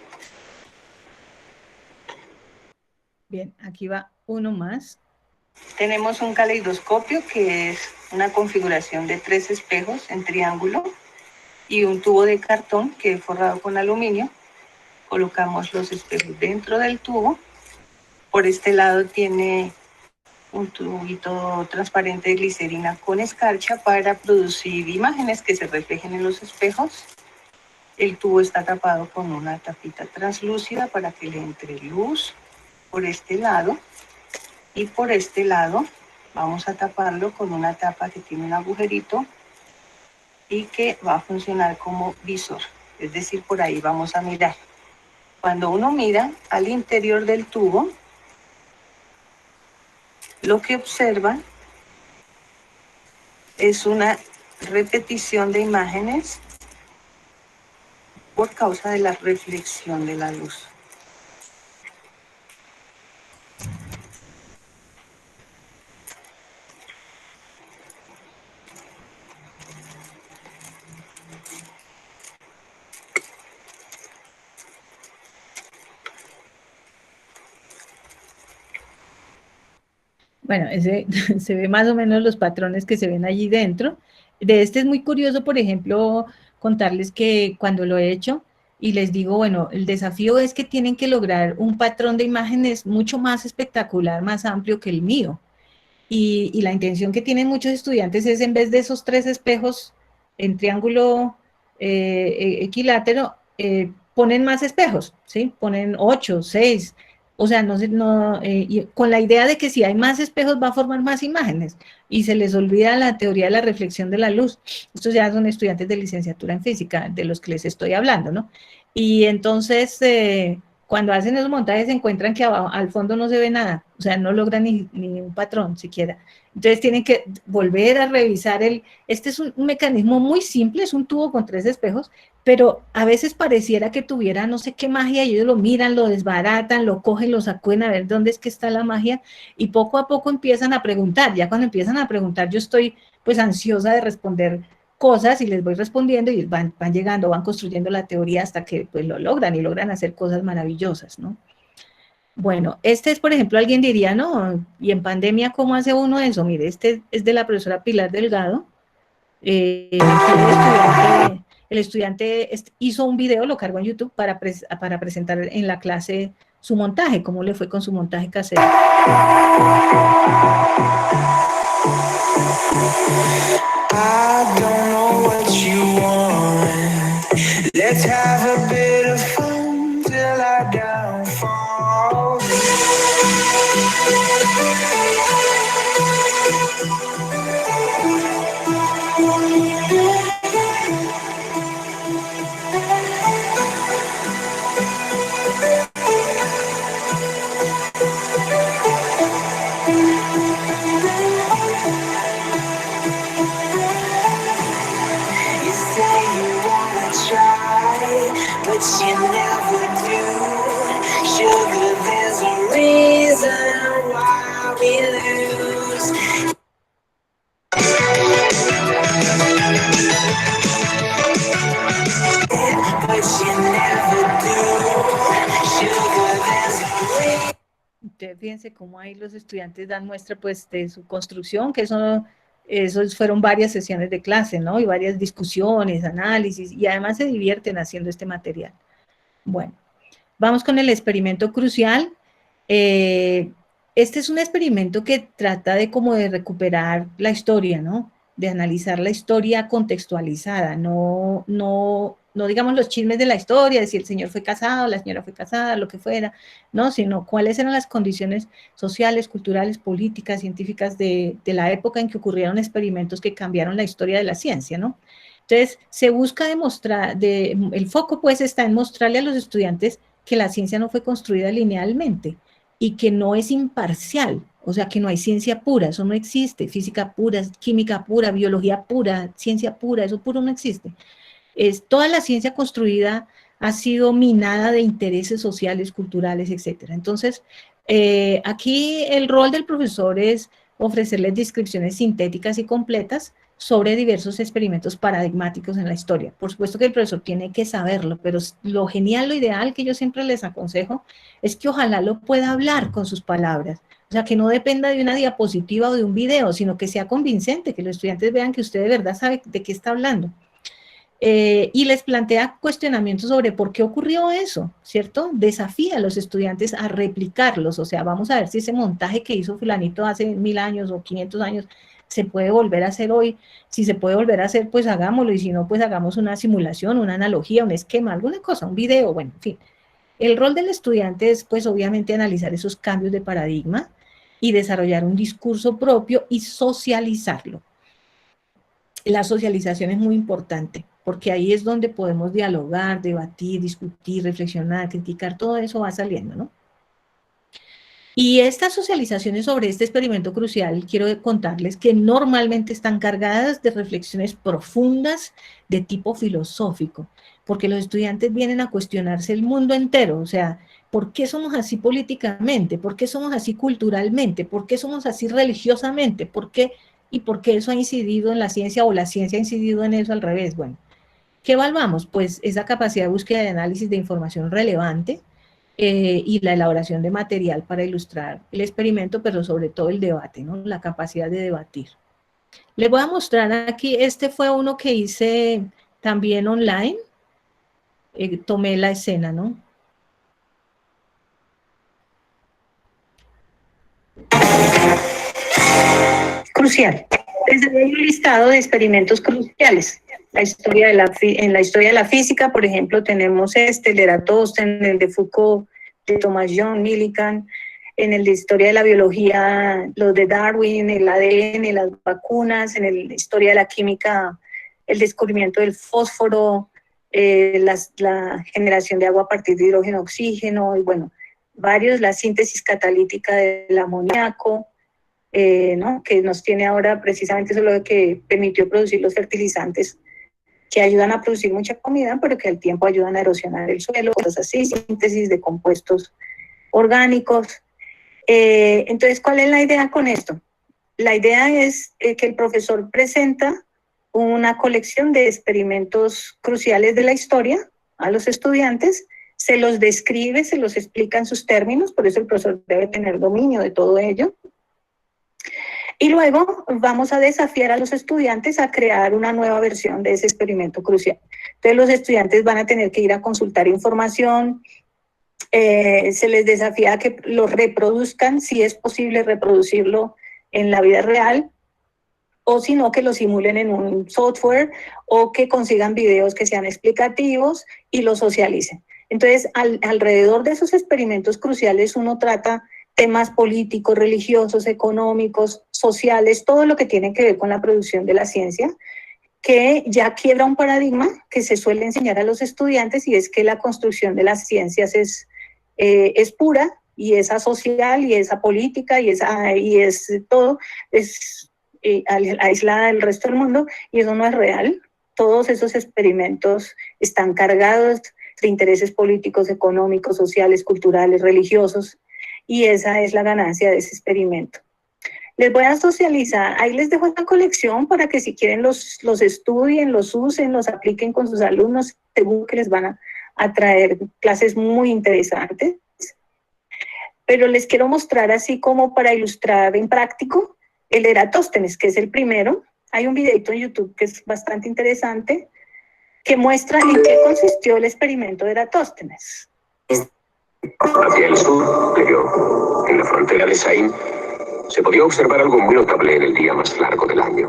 Bien, aquí va uno más. Tenemos un caleidoscopio, que es una configuración de 3 espejos en triángulo y un tubo de cartón que he forrado con aluminio. Colocamos los espejos dentro del tubo. Por este lado tiene un tubito transparente de glicerina con escarcha para producir imágenes que se reflejen en los espejos. El tubo está tapado con una tapita translúcida para que le entre luz por este lado, y por este lado vamos a taparlo con una tapa que tiene un agujerito y que va a funcionar como visor, es decir, por ahí vamos a mirar. Cuando uno mira al interior del tubo, lo que observan es una repetición de imágenes por causa de la reflexión de la luz. Bueno, se ve más o menos los patrones que se ven allí dentro. De este es muy curioso, por ejemplo, contarles que cuando lo he hecho y les digo, bueno, el desafío es que tienen que lograr un patrón de imágenes mucho más espectacular, más amplio que el mío. Y la intención que tienen muchos estudiantes es, en vez de esos 3 espejos en triángulo equilátero, ponen más espejos, ¿sí? Ponen 8, 6, o sea, con la idea de que si hay más espejos va a formar más imágenes, y se les olvida la teoría de la reflexión de la luz. Estos ya son estudiantes de licenciatura en física, de los que les estoy hablando, ¿no? Y entonces, cuando hacen esos montajes se encuentran que al fondo no se ve nada, o sea, no logran ni un patrón siquiera. Entonces tienen que volver a revisar este es un mecanismo muy simple, es un tubo con 3 espejos, pero a veces pareciera que tuviera no sé qué magia, y ellos lo miran, lo desbaratan, lo cogen, lo sacuden a ver dónde es que está la magia, y poco a poco empiezan a preguntar. Ya cuando empiezan a preguntar, yo estoy pues ansiosa de responder cosas y les voy respondiendo, y van llegando, van construyendo la teoría hasta que pues lo logran, y logran hacer cosas maravillosas, ¿no? Bueno, este es, por ejemplo, alguien diría, no, y en pandemia, ¿cómo hace uno eso? Mire, este es de la profesora Pilar Delgado, el estudiante hizo un video, lo cargó en YouTube para presentar en la clase su montaje, cómo le fue con su montaje casero. I don't know what you want. Let's have a bit of fun till I downfall. But you never do. Sugar, there's a reason why we lose. But you never do. Sugar, there's a reason. Entonces, fíjense cómo ahí los estudiantes dan muestra pues de su construcción, que esos fueron varias sesiones de clase, ¿no? Y varias discusiones, análisis, y además se divierten haciendo este material. Bueno, vamos con el experimento crucial. Este es un experimento que trata de como de recuperar la historia, ¿no? De analizar la historia contextualizada, no digamos los chismes de la historia, de si el señor fue casado, la señora fue casada, lo que fuera, no, sino cuáles eran las condiciones sociales, culturales, políticas, científicas de la época en que ocurrieron experimentos que cambiaron la historia de la ciencia, ¿no? Entonces, se busca demostrar, el foco pues está en mostrarle a los estudiantes que la ciencia no fue construida linealmente y que no es imparcial, o sea, que no hay ciencia pura, eso no existe, física pura, química pura, biología pura, ciencia pura, eso puro no existe. Toda la ciencia construida ha sido minada de intereses sociales, culturales, etc. Entonces, aquí el rol del profesor es ofrecerles descripciones sintéticas y completas sobre diversos experimentos paradigmáticos en la historia. Por supuesto que el profesor tiene que saberlo, pero lo genial, lo ideal que yo siempre les aconsejo es que ojalá lo pueda hablar con sus palabras. O sea, que no dependa de una diapositiva o de un video, sino que sea convincente, que los estudiantes vean que usted de verdad sabe de qué está hablando. Y les plantea cuestionamientos sobre por qué ocurrió eso, ¿cierto? Desafía a los estudiantes a replicarlos, o sea, vamos a ver si ese montaje que hizo fulanito hace 1000 años o 500 años se puede volver a hacer hoy. Si se puede volver a hacer, pues hagámoslo, y si no, pues hagamos una simulación, una analogía, un esquema, alguna cosa, un video, bueno, en fin. El rol del estudiante es, pues, obviamente analizar esos cambios de paradigma y desarrollar un discurso propio y socializarlo. La socialización es muy importante, porque ahí es donde podemos dialogar, debatir, discutir, reflexionar, criticar, todo eso va saliendo, ¿no? Y estas socializaciones sobre este experimento crucial, quiero contarles que normalmente están cargadas de reflexiones profundas de tipo filosófico, porque los estudiantes vienen a cuestionarse el mundo entero, o sea, ¿por qué somos así políticamente? ¿Por qué somos así culturalmente? ¿Por qué somos así religiosamente? ¿Por qué? ¿Y por qué eso ha incidido en la ciencia o la ciencia ha incidido en eso al revés? Bueno, ¿qué evaluamos? Pues esa capacidad de búsqueda de análisis de información relevante y la elaboración de material para ilustrar el experimento, pero sobre todo el debate, ¿no? La capacidad de debatir. Les voy a mostrar aquí, este fue uno que hice también online, tomé la escena, ¿no? Crucial. Desde ahí un listado de experimentos cruciales. En la historia de la física, por ejemplo, tenemos el de Eratóstenes, el de Foucault, de Thomas Young, Millikan. En el de historia de la biología, los de Darwin, el ADN, las vacunas. En la historia de la química, el descubrimiento del fósforo, la generación de agua a partir de hidrógeno, oxígeno, y bueno, varios, la síntesis catalítica del amoníaco, ¿no? Que nos tiene ahora precisamente eso, lo que permitió producir los fertilizantes que ayudan a producir mucha comida, pero que al tiempo ayudan a erosionar el suelo, cosas así, síntesis de compuestos orgánicos. Entonces, ¿cuál es la idea con esto? La idea es que el profesor presenta una colección de experimentos cruciales de la historia a los estudiantes, se los describe, se los explica en sus términos, por eso el profesor debe tener dominio de todo ello. Y luego vamos a desafiar a los estudiantes a crear una nueva versión de ese experimento crucial. Entonces los estudiantes van a tener que ir a consultar información, se les desafía a que lo reproduzcan, si es posible reproducirlo en la vida real, o si no, que lo simulen en un software, o que consigan videos que sean explicativos y lo socialicen. Entonces, alrededor de esos experimentos cruciales uno trata temas políticos, religiosos, económicos, sociales, todo lo que tiene que ver con la producción de la ciencia, que ya quiebra un paradigma que se suele enseñar a los estudiantes, y es que la construcción de las ciencias es pura, y es asocial, y es apolítica, y es todo, es aislada del resto del mundo, y eso no es real. Todos esos experimentos están cargados de intereses políticos, económicos, sociales, culturales, religiosos, y esa es la ganancia de ese experimento. Les voy a socializar, ahí les dejo esta colección para que si quieren los estudien, los usen, los apliquen con sus alumnos, seguro que les van a traer clases muy interesantes. Pero les quiero mostrar, así como para ilustrar en práctico, el de Eratóstenes, que es el primero. Hay un videito en YouTube que es bastante interesante, que muestra en qué consistió el experimento de Eratóstenes. Hacia el sur, pero en la frontera de Saín, se podía observar algo muy notable en el día más largo del año.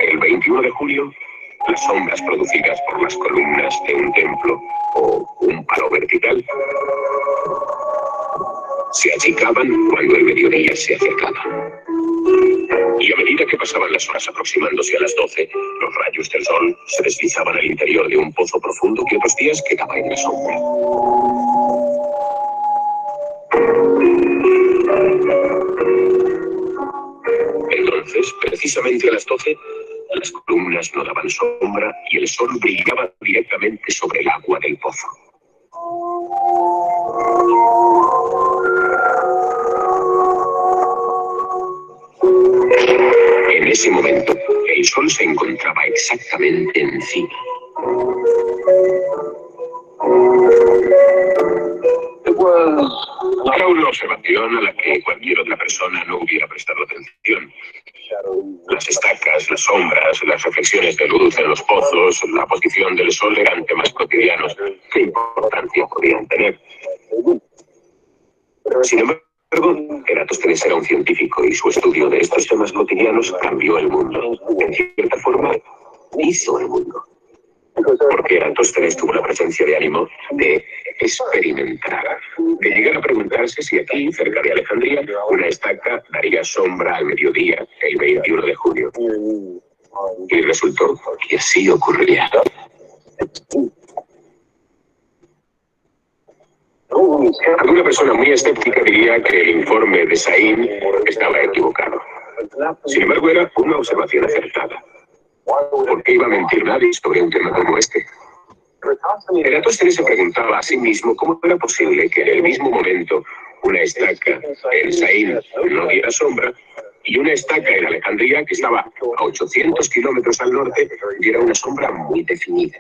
El 21 de julio, las sombras producidas por las columnas de un templo o un palo vertical se achicaban cuando el mediodía se acercaba. medida que pasaban las horas aproximándose a las 12, los rayos del sol se deslizaban al interior de un pozo profundo que otros días quedaba en la sombra. Entonces, precisamente a las 12, las columnas no daban sombra y el sol brillaba directamente sobre el agua del pozo. En ese momento, el sol se encontraba exactamente encima. Era una observación a la que cualquier otra persona no hubiera prestado atención. Las estacas, las sombras, las reflexiones de luz en los pozos, la posición del sol eran temas cotidianos. ¿Qué importancia podían tener? Sin embargo, Eratóstenes era un científico y su estudio de estos temas cotidianos cambió el mundo. En cierta forma, hizo el mundo. Porque Eratóstenes tuvo la presencia de ánimo de experimentar, de llegar a preguntarse si aquí, cerca de Alejandría, una estaca daría sombra al mediodía, el 21 de junio. Y resultó que así ocurría. Alguna persona muy escéptica diría que el informe de Sain estaba equivocado. Sin embargo, era una observación acertada. ¿Por qué iba a mentir nadie sobre un tema como este? Eratóstenes se preguntaba a sí mismo cómo era posible que en el mismo momento una estaca en Sain no diera sombra y una estaca en Alejandría, que estaba a 800 kilómetros al norte, diera una sombra muy definida.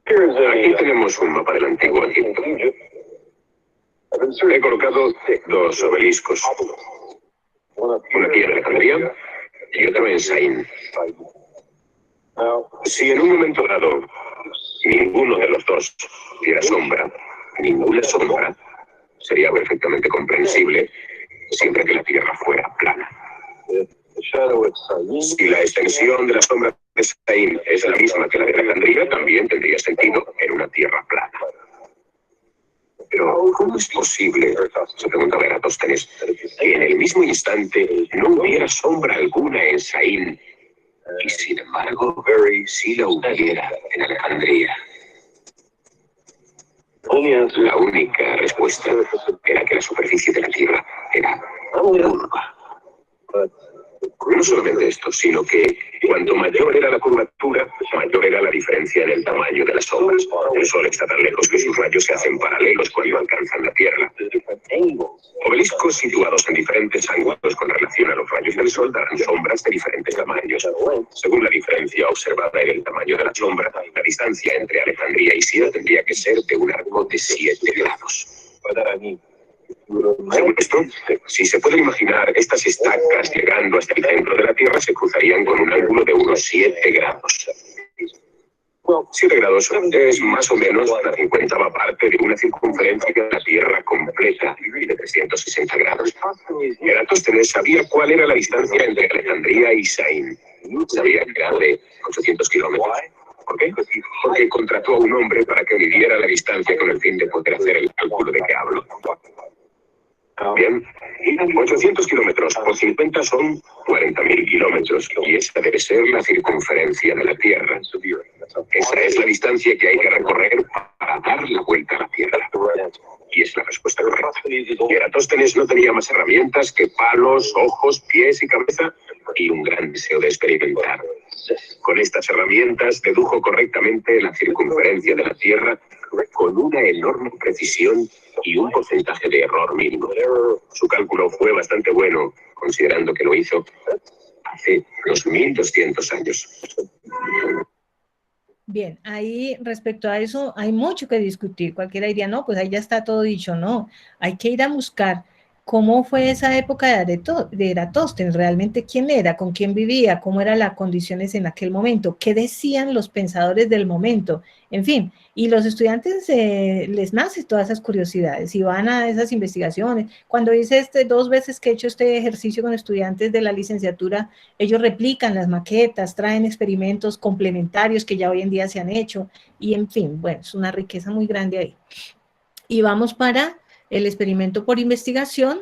Aquí tenemos un mapa del antiguo Egipto. He colocado dos obeliscos. Uno aquí en Alejandría y otro en Sain. Si en un momento dado ninguno de los dos diera sombra, ninguna sombra, sería perfectamente comprensible siempre que la Tierra fuera plana. Si la extensión de la sombra de Sain es la misma que la de Alejandría, también tendría sentido en una Tierra plana. Pero, ¿cómo es posible, se preguntaba Eratóstenes, que en el mismo instante no hubiera sombra alguna en Sain y, sin embargo, sí la hubiera en Alejandría? La única respuesta era que la superficie de la Tierra era curva. No solamente esto, sino que cuanto mayor era la curvatura, mayor era la diferencia en el tamaño de las sombras. El Sol está tan lejos que sus rayos se hacen paralelos cuando alcanzan la Tierra. Obeliscos situados en diferentes ángulos con relación a los rayos del Sol darán sombras de diferentes tamaños. Según la diferencia observada en el tamaño de la sombra, la distancia entre Alejandría y Siria tendría que ser de un arco de 7 grados. Según esto, si se pueden imaginar, estas estacas llegando hasta el centro de la Tierra se cruzarían con un ángulo de unos 7 grados. 7 grados es más o menos la 50ª parte de una circunferencia de la Tierra completa de 360 grados. Eratóstenes sabía cuál era la distancia entre Alejandría y Sain. Sabía que era de 800 kilómetros. ¿Por qué? Porque contrató a un hombre para que midiera la distancia con el fin de poder hacer el cálculo de que hablo. Bien, 800 kilómetros por 50 son 40.000 kilómetros y esa debe ser la circunferencia de la Tierra. Esa es la distancia que hay que recorrer para dar la vuelta a la Tierra. Y es la respuesta correcta. Eratóstenes no tenía más herramientas que palos, ojos, pies y cabeza y un gran deseo de experimentar. Con estas herramientas dedujo correctamente la circunferencia de la Tierra con una enorme precisión y un porcentaje de error mínimo. Su cálculo fue bastante bueno, considerando que lo hizo hace unos 1200 años. Bien, ahí respecto a eso hay mucho que discutir. Cualquiera diría, no, pues ahí ya está todo dicho. No, hay que ir a buscar cómo fue esa época de Eratóstenes, realmente quién era, con quién vivía, cómo eran las condiciones en aquel momento, qué decían los pensadores del momento, en fin. Y los estudiantes les nacen todas esas curiosidades y van a esas investigaciones. Cuando hice 2 veces que he hecho este ejercicio con estudiantes de la licenciatura, ellos replican las maquetas, traen experimentos complementarios que ya hoy en día se han hecho y en fin, bueno, es una riqueza muy grande ahí. Y vamos para el experimento por investigación.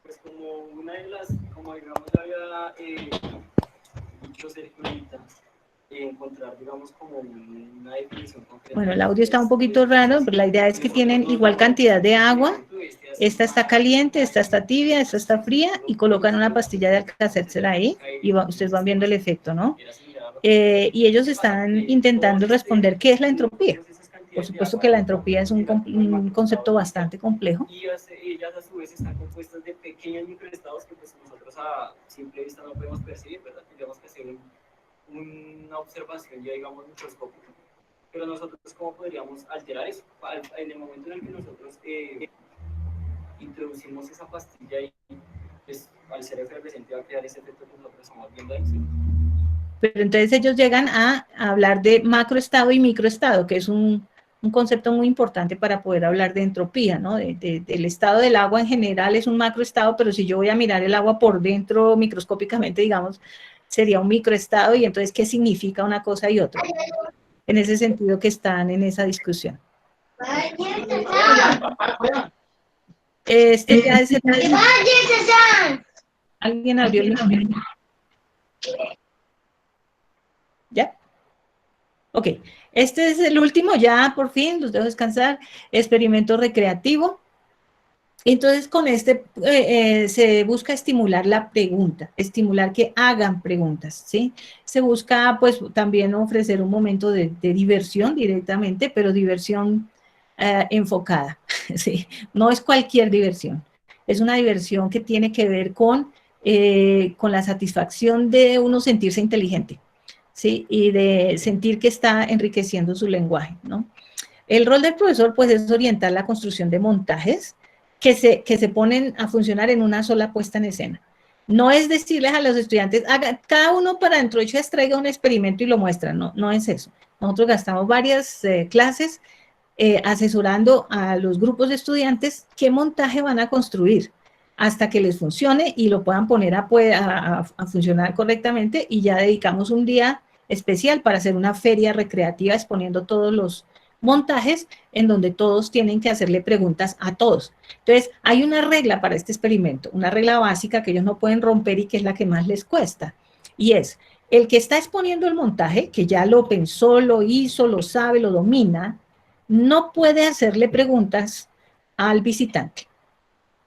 Pues como una de las, como digamos, ya había dicho Sergio ahorita, encontrar, digamos, como una definición concreta. Bueno, el audio está un poquito raro, pero la idea es que tienen igual cantidad de agua. Esta está caliente, esta está tibia, esta está fría, y colocan una pastilla de Alka-Seltzer ahí, y ustedes van viendo el efecto, ¿no? Y ellos están intentando responder qué es la entropía. Por supuesto que la entropía es un concepto bastante complejo. Y ellas a su vez están compuestas de pequeños microestados que pues nosotros a simple vista no podemos percibir, ¿verdad? Tendríamos que hacer una observación ya digamos microscópica. Pero nosotros ¿cómo podríamos alterar eso? En el momento en el que nosotros introducimos esa pastilla y pues, al ser efervescente va a crear ese efecto que nosotros estamos viendo ahí, ¿sí? Pero entonces ellos llegan a hablar de macroestado y microestado, que es un concepto muy importante para poder hablar de entropía, ¿no? Del estado del agua en general es un macroestado, pero si yo voy a mirar el agua por dentro microscópicamente, digamos, sería un microestado, y entonces, ¿qué significa una cosa y otra? En ese sentido que están en esa discusión. Ya es el... ¿Alguien abrió el micrófono? ¿Ya? Ok, este es el último, ya por fin, los dejo descansar, experimento recreativo. Entonces, con este se busca estimular la pregunta, estimular que hagan preguntas, ¿sí? Se busca, pues, también ofrecer un momento de diversión directamente, pero diversión enfocada, ¿sí? No es cualquier diversión, es una diversión que tiene que ver con la satisfacción de uno sentirse inteligente, ¿sí? Y de sentir que está enriqueciendo su lenguaje, ¿no? El rol del profesor, pues, es orientar la construcción de montajes que se ponen a funcionar en una sola puesta en escena. No es decirles a los estudiantes, cada uno para dentro de 8 días traiga un experimento y lo muestran, no es eso. Nosotros gastamos varias clases asesorando a los grupos de estudiantes qué montaje van a construir hasta que les funcione y lo puedan poner a funcionar correctamente, y ya dedicamos un día especial para hacer una feria recreativa exponiendo todos los montajes en donde todos tienen que hacerle preguntas a todos. Entonces, hay una regla para este experimento, una regla básica que ellos no pueden romper y que es la que más les cuesta, y es, el que está exponiendo el montaje, que ya lo pensó, lo hizo, lo sabe, lo domina, no puede hacerle preguntas al visitante,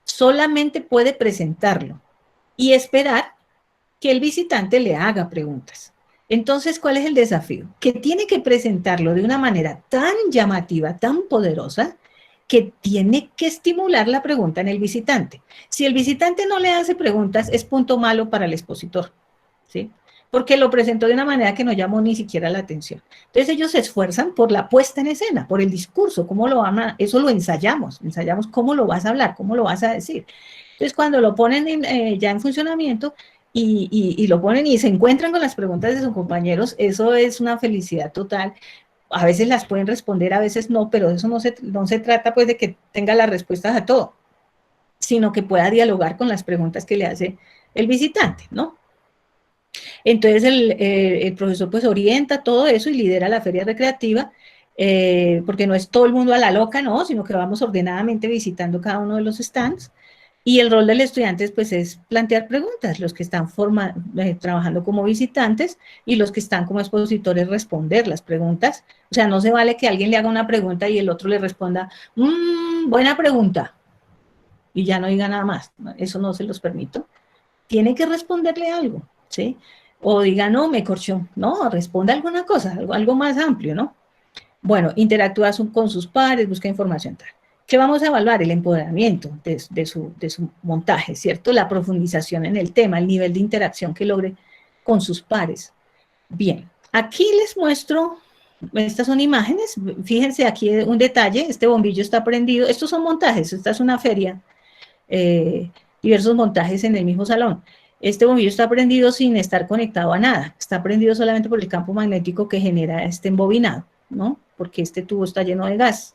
solamente puede presentarlo y esperar que el visitante le haga preguntas. Entonces, ¿cuál es el desafío? Que tiene que presentarlo de una manera tan llamativa, tan poderosa, que tiene que estimular la pregunta en el visitante. Si el visitante no le hace preguntas, es punto malo para el expositor, ¿sí? Porque lo presentó de una manera que no llamó ni siquiera la atención. Entonces, ellos se esfuerzan por la puesta en escena, por el discurso, cómo lo van a... Eso lo ensayamos cómo lo vas a hablar, cómo lo vas a decir. Entonces, cuando lo ponen ya en funcionamiento, y lo ponen y se encuentran con las preguntas de sus compañeros, eso es una felicidad total. A veces las pueden responder, a veces no, pero eso no se trata pues de que tenga las respuestas a todo, sino que pueda dialogar con las preguntas que le hace el visitante, ¿no? Entonces el profesor pues orienta todo eso y lidera la feria recreativa, porque no es todo el mundo a la loca, ¿no? Sino que vamos ordenadamente visitando cada uno de los stands. Y el rol del estudiante pues, es plantear preguntas, los que están trabajando como visitantes y los que están como expositores responder las preguntas. O sea, no se vale que alguien le haga una pregunta y el otro le responda, buena pregunta, y ya no diga nada más. Eso no se los permito. Tiene que responderle algo, ¿sí? O diga, no, me corchó. No, responda alguna cosa, algo más amplio, ¿no? Bueno, interactúa con sus pares, busca información tal. ¿Qué vamos a evaluar? El empoderamiento de su montaje, ¿cierto? La profundización en el tema, el nivel de interacción que logre con sus pares. Bien, aquí les muestro, estas son imágenes, fíjense aquí un detalle, este bombillo está prendido, estos son montajes, esta es una feria, diversos montajes en el mismo salón. Este bombillo está prendido sin estar conectado a nada, está prendido solamente por el campo magnético que genera este embobinado, ¿no? Porque este tubo está lleno de gas.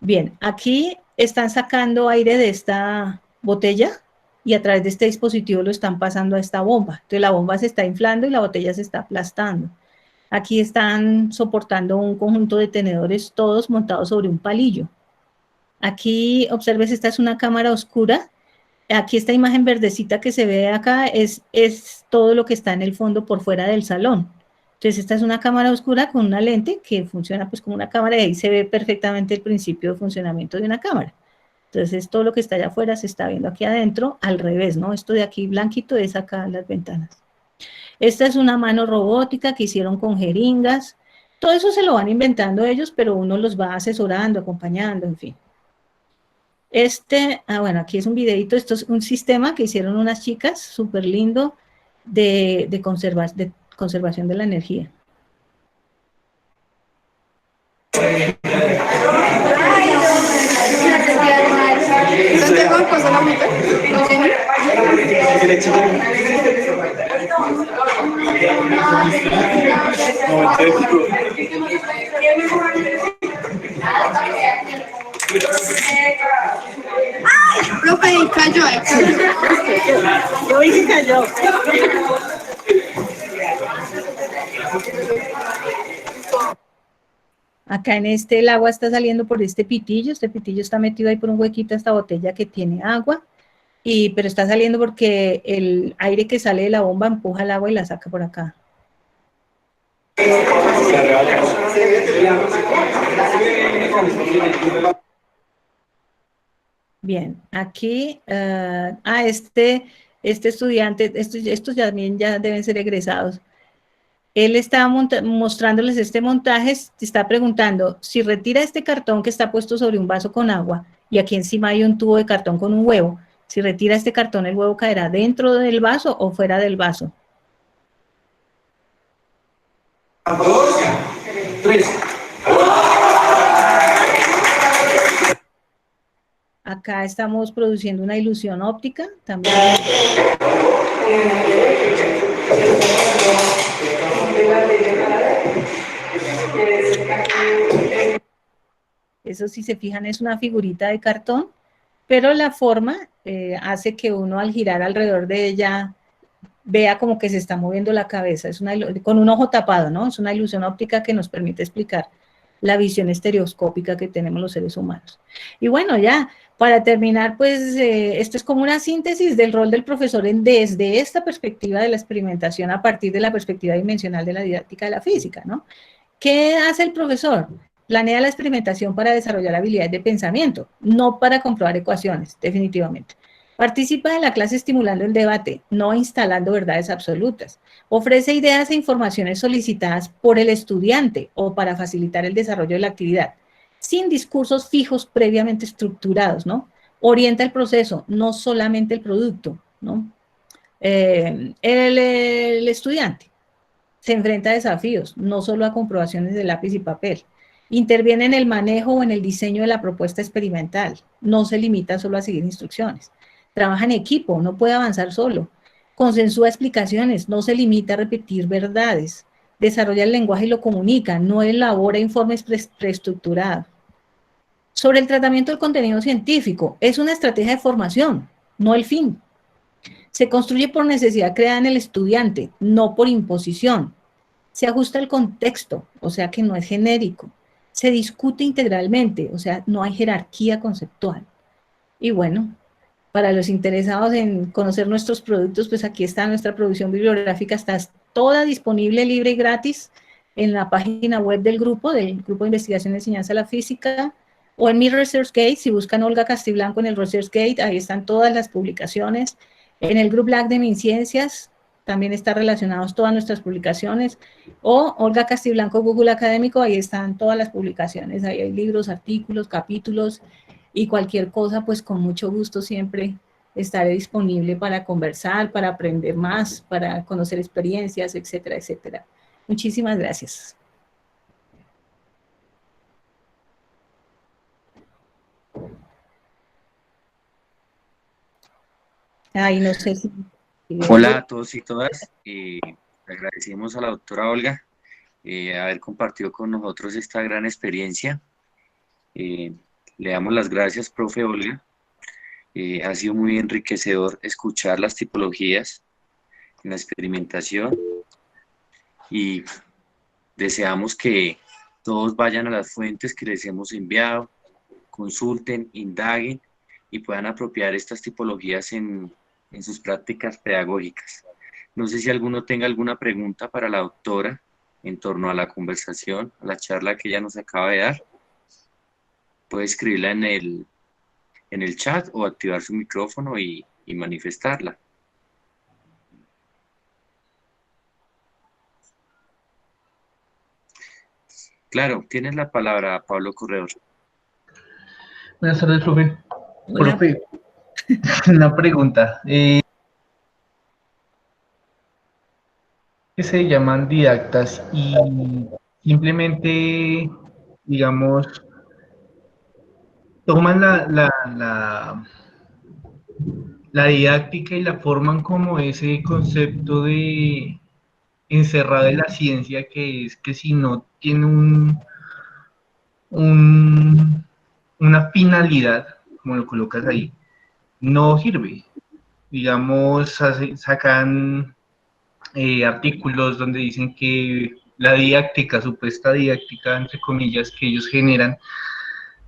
Bien, aquí están sacando aire de esta botella y a través de este dispositivo lo están pasando a esta bomba. Entonces la bomba se está inflando y la botella se está aplastando. Aquí están soportando un conjunto de tenedores todos montados sobre un palillo. Aquí, observes, esta es una cámara oscura aquí esta imagen verdecita que se ve acá es todo lo que está en el fondo por fuera del salón. Entonces esta es una cámara oscura con una lente que funciona pues como una cámara y ahí se ve perfectamente el principio de funcionamiento de una cámara. Entonces todo lo que está allá afuera se está viendo aquí adentro al revés, ¿no? Esto de aquí blanquito es acá las ventanas. Esta es una mano robótica que hicieron con jeringas. Todo eso se lo van inventando ellos, pero uno los va asesorando, acompañando, en fin. Bueno, aquí es un videito, esto es un sistema que hicieron unas chicas, súper lindo, de conservación de la energía. Profe, cayó. Yo vi que cayó. Acá en el agua está saliendo por este pitillo está metido ahí por un huequito a esta botella que tiene agua, pero está saliendo porque el aire que sale de la bomba empuja el agua y la saca por acá. Bien, aquí, este estudiante, estos también ya deben ser egresados. Él está mostrándoles este montaje, está preguntando, si retira este cartón que está puesto sobre un vaso con agua, y aquí encima hay un tubo de cartón con un huevo, si retira este cartón, ¿el huevo caerá dentro del vaso o fuera del vaso? 2, 3. Acá estamos produciendo una ilusión óptica, también. Eso, si se fijan, es una figurita de cartón, pero la forma hace que uno al girar alrededor de ella vea como que se está moviendo la cabeza, con un ojo tapado, ¿no? Es una ilusión óptica que nos permite explicar la visión estereoscópica que tenemos los seres humanos. Y bueno, ya, para terminar, pues, esto es como una síntesis del rol del profesor desde esta perspectiva de la experimentación a partir de la perspectiva dimensional de la didáctica de la física, ¿no? ¿Qué hace el profesor? Planea la experimentación para desarrollar habilidades de pensamiento, no para comprobar ecuaciones, definitivamente. Participa de la clase estimulando el debate, no instalando verdades absolutas. Ofrece ideas e informaciones solicitadas por el estudiante o para facilitar el desarrollo de la actividad, sin discursos fijos previamente estructurados, ¿no? Orienta el proceso, no solamente el producto, ¿no? El estudiante se enfrenta a desafíos, no solo a comprobaciones de lápiz y papel. Interviene en el manejo o en el diseño de la propuesta experimental, no se limita solo a seguir instrucciones. Trabaja en equipo, no puede avanzar solo. Consensúa explicaciones, no se limita a repetir verdades. Desarrolla el lenguaje y lo comunica, no elabora informes preestructurados. Sobre el tratamiento del contenido científico, es una estrategia de formación, no el fin. Se construye por necesidad creada en el estudiante, no por imposición. Se ajusta al contexto, o sea que no es genérico. Se discute integralmente, o sea, no hay jerarquía conceptual. Y bueno, para los interesados en conocer nuestros productos, pues aquí está nuestra producción bibliográfica, está toda disponible, libre y gratis en la página web del Grupo de Investigación y Enseñanza de la Física, o en mi ResearchGate, si buscan Olga Castiblanco en el ResearchGate, ahí están todas las publicaciones. En el Group Black de MinCiencias también están relacionadas todas nuestras publicaciones, o Olga Castiblanco Google Académico, ahí están todas las publicaciones, ahí hay libros, artículos, capítulos, y cualquier cosa, pues con mucho gusto siempre estaré disponible para conversar, para aprender más, para conocer experiencias, etcétera, etcétera. Muchísimas gracias. Ay, no sé si... Hola a todos y todas. Agradecemos a la doctora Olga haber compartido con nosotros esta gran experiencia. Le damos las gracias, profe Olga. Ha sido muy enriquecedor escuchar las tipologías en la experimentación y deseamos que todos vayan a las fuentes que les hemos enviado, consulten, indaguen y puedan apropiar estas tipologías en sus prácticas pedagógicas. No sé si alguno tenga alguna pregunta para la doctora en torno a la conversación, a la charla que ella nos acaba de dar. Puede escribirla en el chat o activar su micrófono y manifestarla. Claro, tienes la palabra, Pablo Corredor. Buenas tardes, profe. Hola. Profe, una pregunta. Que se llaman didactas y simplemente, digamos, toman la didáctica y la forman como ese concepto de encerrado en la ciencia, que es que si no tiene una finalidad, como lo colocas ahí, no sirve. Digamos, sacan artículos donde dicen que la didáctica, supuesta didáctica, entre comillas, que ellos generan,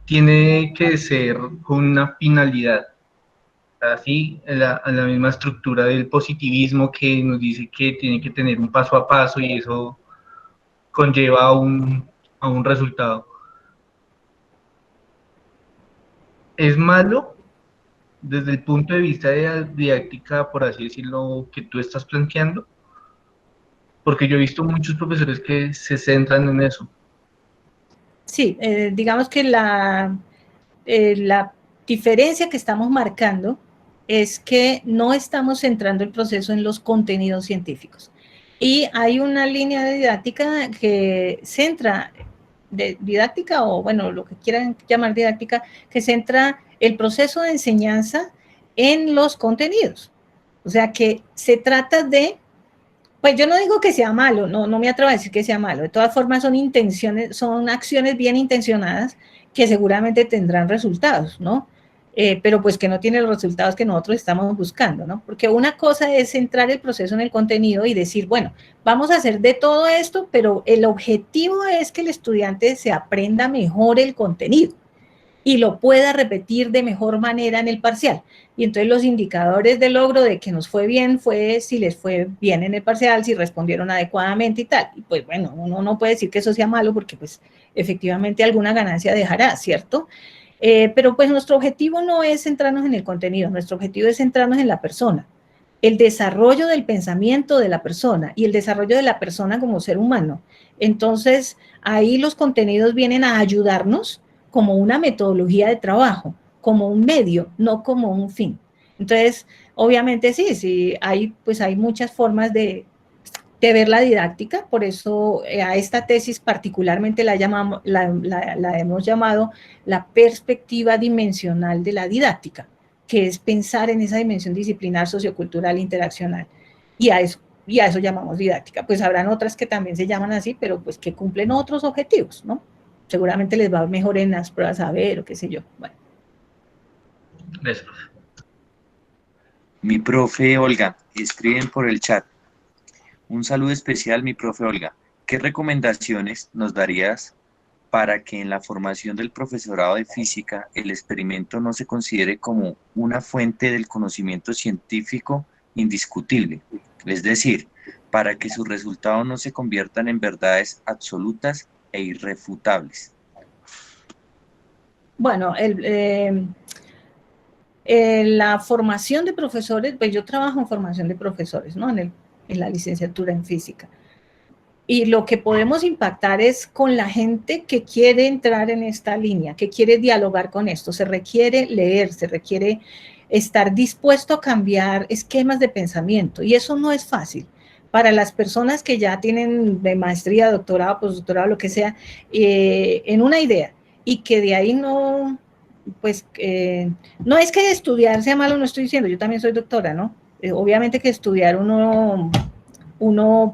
tiene que ser con una finalidad. Así, a la misma estructura del positivismo que nos dice que tiene que tener un paso a paso y eso conlleva a un resultado. ¿Es malo desde el punto de vista de la didáctica, por así decirlo, que tú estás planteando? Porque yo he visto muchos profesores que se centran en eso. Sí, digamos que la diferencia que estamos marcando es que no estamos centrando el proceso en los contenidos científicos. Y hay una línea de didáctica que centra, didáctica o bueno, lo que quieran llamar didáctica, que centra el proceso de enseñanza en los contenidos. O sea, que se trata de, pues yo no digo que sea malo, no me atrevo a decir que sea malo, de todas formas son intenciones, son acciones bien intencionadas que seguramente tendrán resultados, ¿no? Pero pues que no tienen los resultados que nosotros estamos buscando, ¿no? Porque una cosa es centrar el proceso en el contenido y decir, bueno, vamos a hacer de todo esto, pero el objetivo es que el estudiante se aprenda mejor el contenido y lo pueda repetir de mejor manera en el parcial. Y entonces los indicadores de logro de que nos fue bien fue si les fue bien en el parcial, si respondieron adecuadamente y tal. Y pues bueno, uno no puede decir que eso sea malo porque pues efectivamente alguna ganancia dejará, ¿cierto? Pero pues nuestro objetivo no es centrarnos en el contenido, nuestro objetivo es centrarnos en la persona, el desarrollo del pensamiento de la persona y el desarrollo de la persona como ser humano. Entonces, ahí los contenidos vienen a ayudarnos como una metodología de trabajo, como un medio, no como un fin. Entonces, obviamente sí, hay muchas formas de ver la didáctica, por eso a esta tesis particularmente la hemos llamado la perspectiva dimensional de la didáctica, que es pensar en esa dimensión disciplinar, sociocultural, interaccional, y a eso llamamos didáctica. Pues habrán otras que también se llaman así, pero pues que cumplen otros objetivos, ¿no? Seguramente les va mejor en las pruebas a ver, o qué sé yo. Bueno. Gracias. Mi profe Olga, escriben por el chat. Un saludo especial, mi profe Olga. ¿Qué recomendaciones nos darías para que en la formación del profesorado de física el experimento no se considere como una fuente del conocimiento científico indiscutible? Es decir, para que sus resultados no se conviertan en verdades absolutas e irrefutables. Bueno, la formación de profesores, pues yo trabajo en formación de profesores, ¿no? En la licenciatura en física. Y lo que podemos impactar es con la gente que quiere entrar en esta línea, que quiere dialogar con esto. Se requiere leer, se requiere estar dispuesto a cambiar esquemas de pensamiento. Y eso no es fácil. Para las personas que ya tienen de maestría, doctorado, postdoctorado, lo que sea, en una idea, y que de ahí no, pues, no es que estudiar sea malo, no estoy diciendo, yo también soy doctora, ¿no? Obviamente que estudiar uno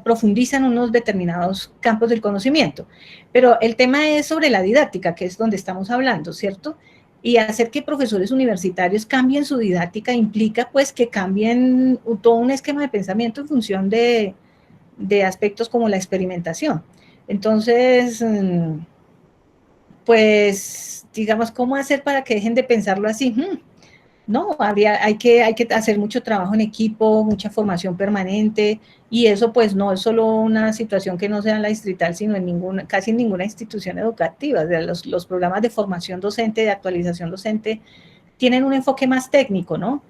profundiza en unos determinados campos del conocimiento, pero el tema es sobre la didáctica, que es donde estamos hablando, ¿cierto? Y hacer que profesores universitarios cambien su didáctica implica, pues, que cambien todo un esquema de pensamiento en función de aspectos como la experimentación. Entonces, pues, digamos, ¿cómo hacer para que dejen de pensarlo así? No, hay que hacer mucho trabajo en equipo, mucha formación permanente, y eso pues no es solo una situación que no sea en la distrital, sino en casi en ninguna institución educativa. O sea, los programas de formación docente, de actualización docente, tienen un enfoque más técnico, ¿no?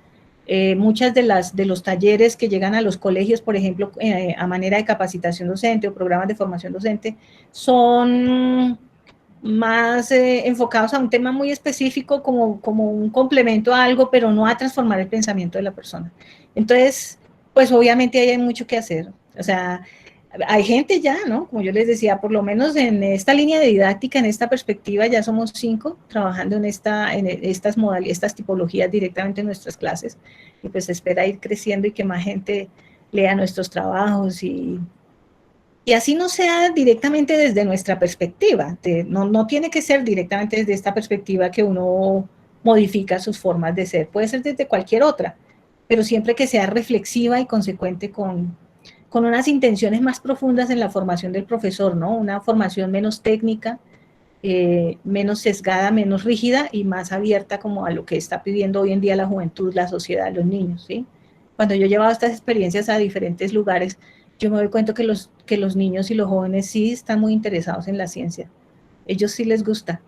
Muchas de los talleres que llegan a los colegios, por ejemplo, a manera de capacitación docente o programas de formación docente, son más enfocados a un tema muy específico como un complemento a algo, pero no a transformar el pensamiento de la persona. Entonces, pues obviamente ahí hay mucho que hacer. O sea, hay gente ya, ¿no? Como yo les decía, por lo menos en esta línea de didáctica, en esta perspectiva, ya somos 5 trabajando en estas tipologías directamente en nuestras clases, y pues se espera ir creciendo y que más gente lea nuestros trabajos y así no sea directamente desde nuestra perspectiva, no tiene que ser directamente desde esta perspectiva que uno modifica sus formas de ser, puede ser desde cualquier otra, pero siempre que sea reflexiva y consecuente con unas intenciones más profundas en la formación del profesor, ¿no? Una formación menos técnica, menos sesgada, menos rígida y más abierta como a lo que está pidiendo hoy en día la juventud, la sociedad, los niños, ¿sí? Cuando yo he llevado estas experiencias a diferentes lugares, yo me doy cuenta que los niños y los jóvenes sí están muy interesados en la ciencia. Ellos sí les gusta,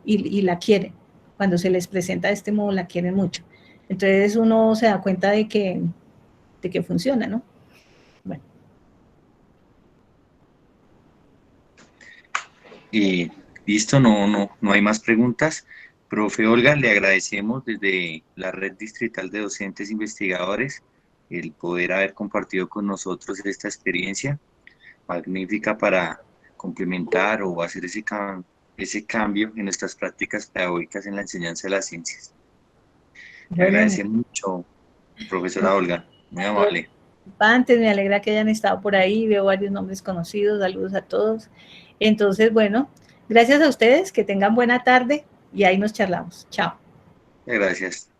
y la quieren. Cuando se les presenta de este modo, la quieren mucho. Entonces uno se da cuenta de que funciona, ¿no? Bueno. Listo, no hay más preguntas. Profe Olga, le agradecemos desde la Red Distrital de Docentes Investigadores el poder haber compartido con nosotros esta experiencia magnífica para complementar o hacer ese cambio en nuestras prácticas pedagógicas en la enseñanza de las ciencias. Le agradecemos mucho, profesora Olga, muy amable. Antes me alegra que hayan estado por ahí, veo varios nombres conocidos, saludos a todos. Entonces, bueno, gracias a ustedes, que tengan buena tarde y ahí nos charlamos. Chao. Gracias.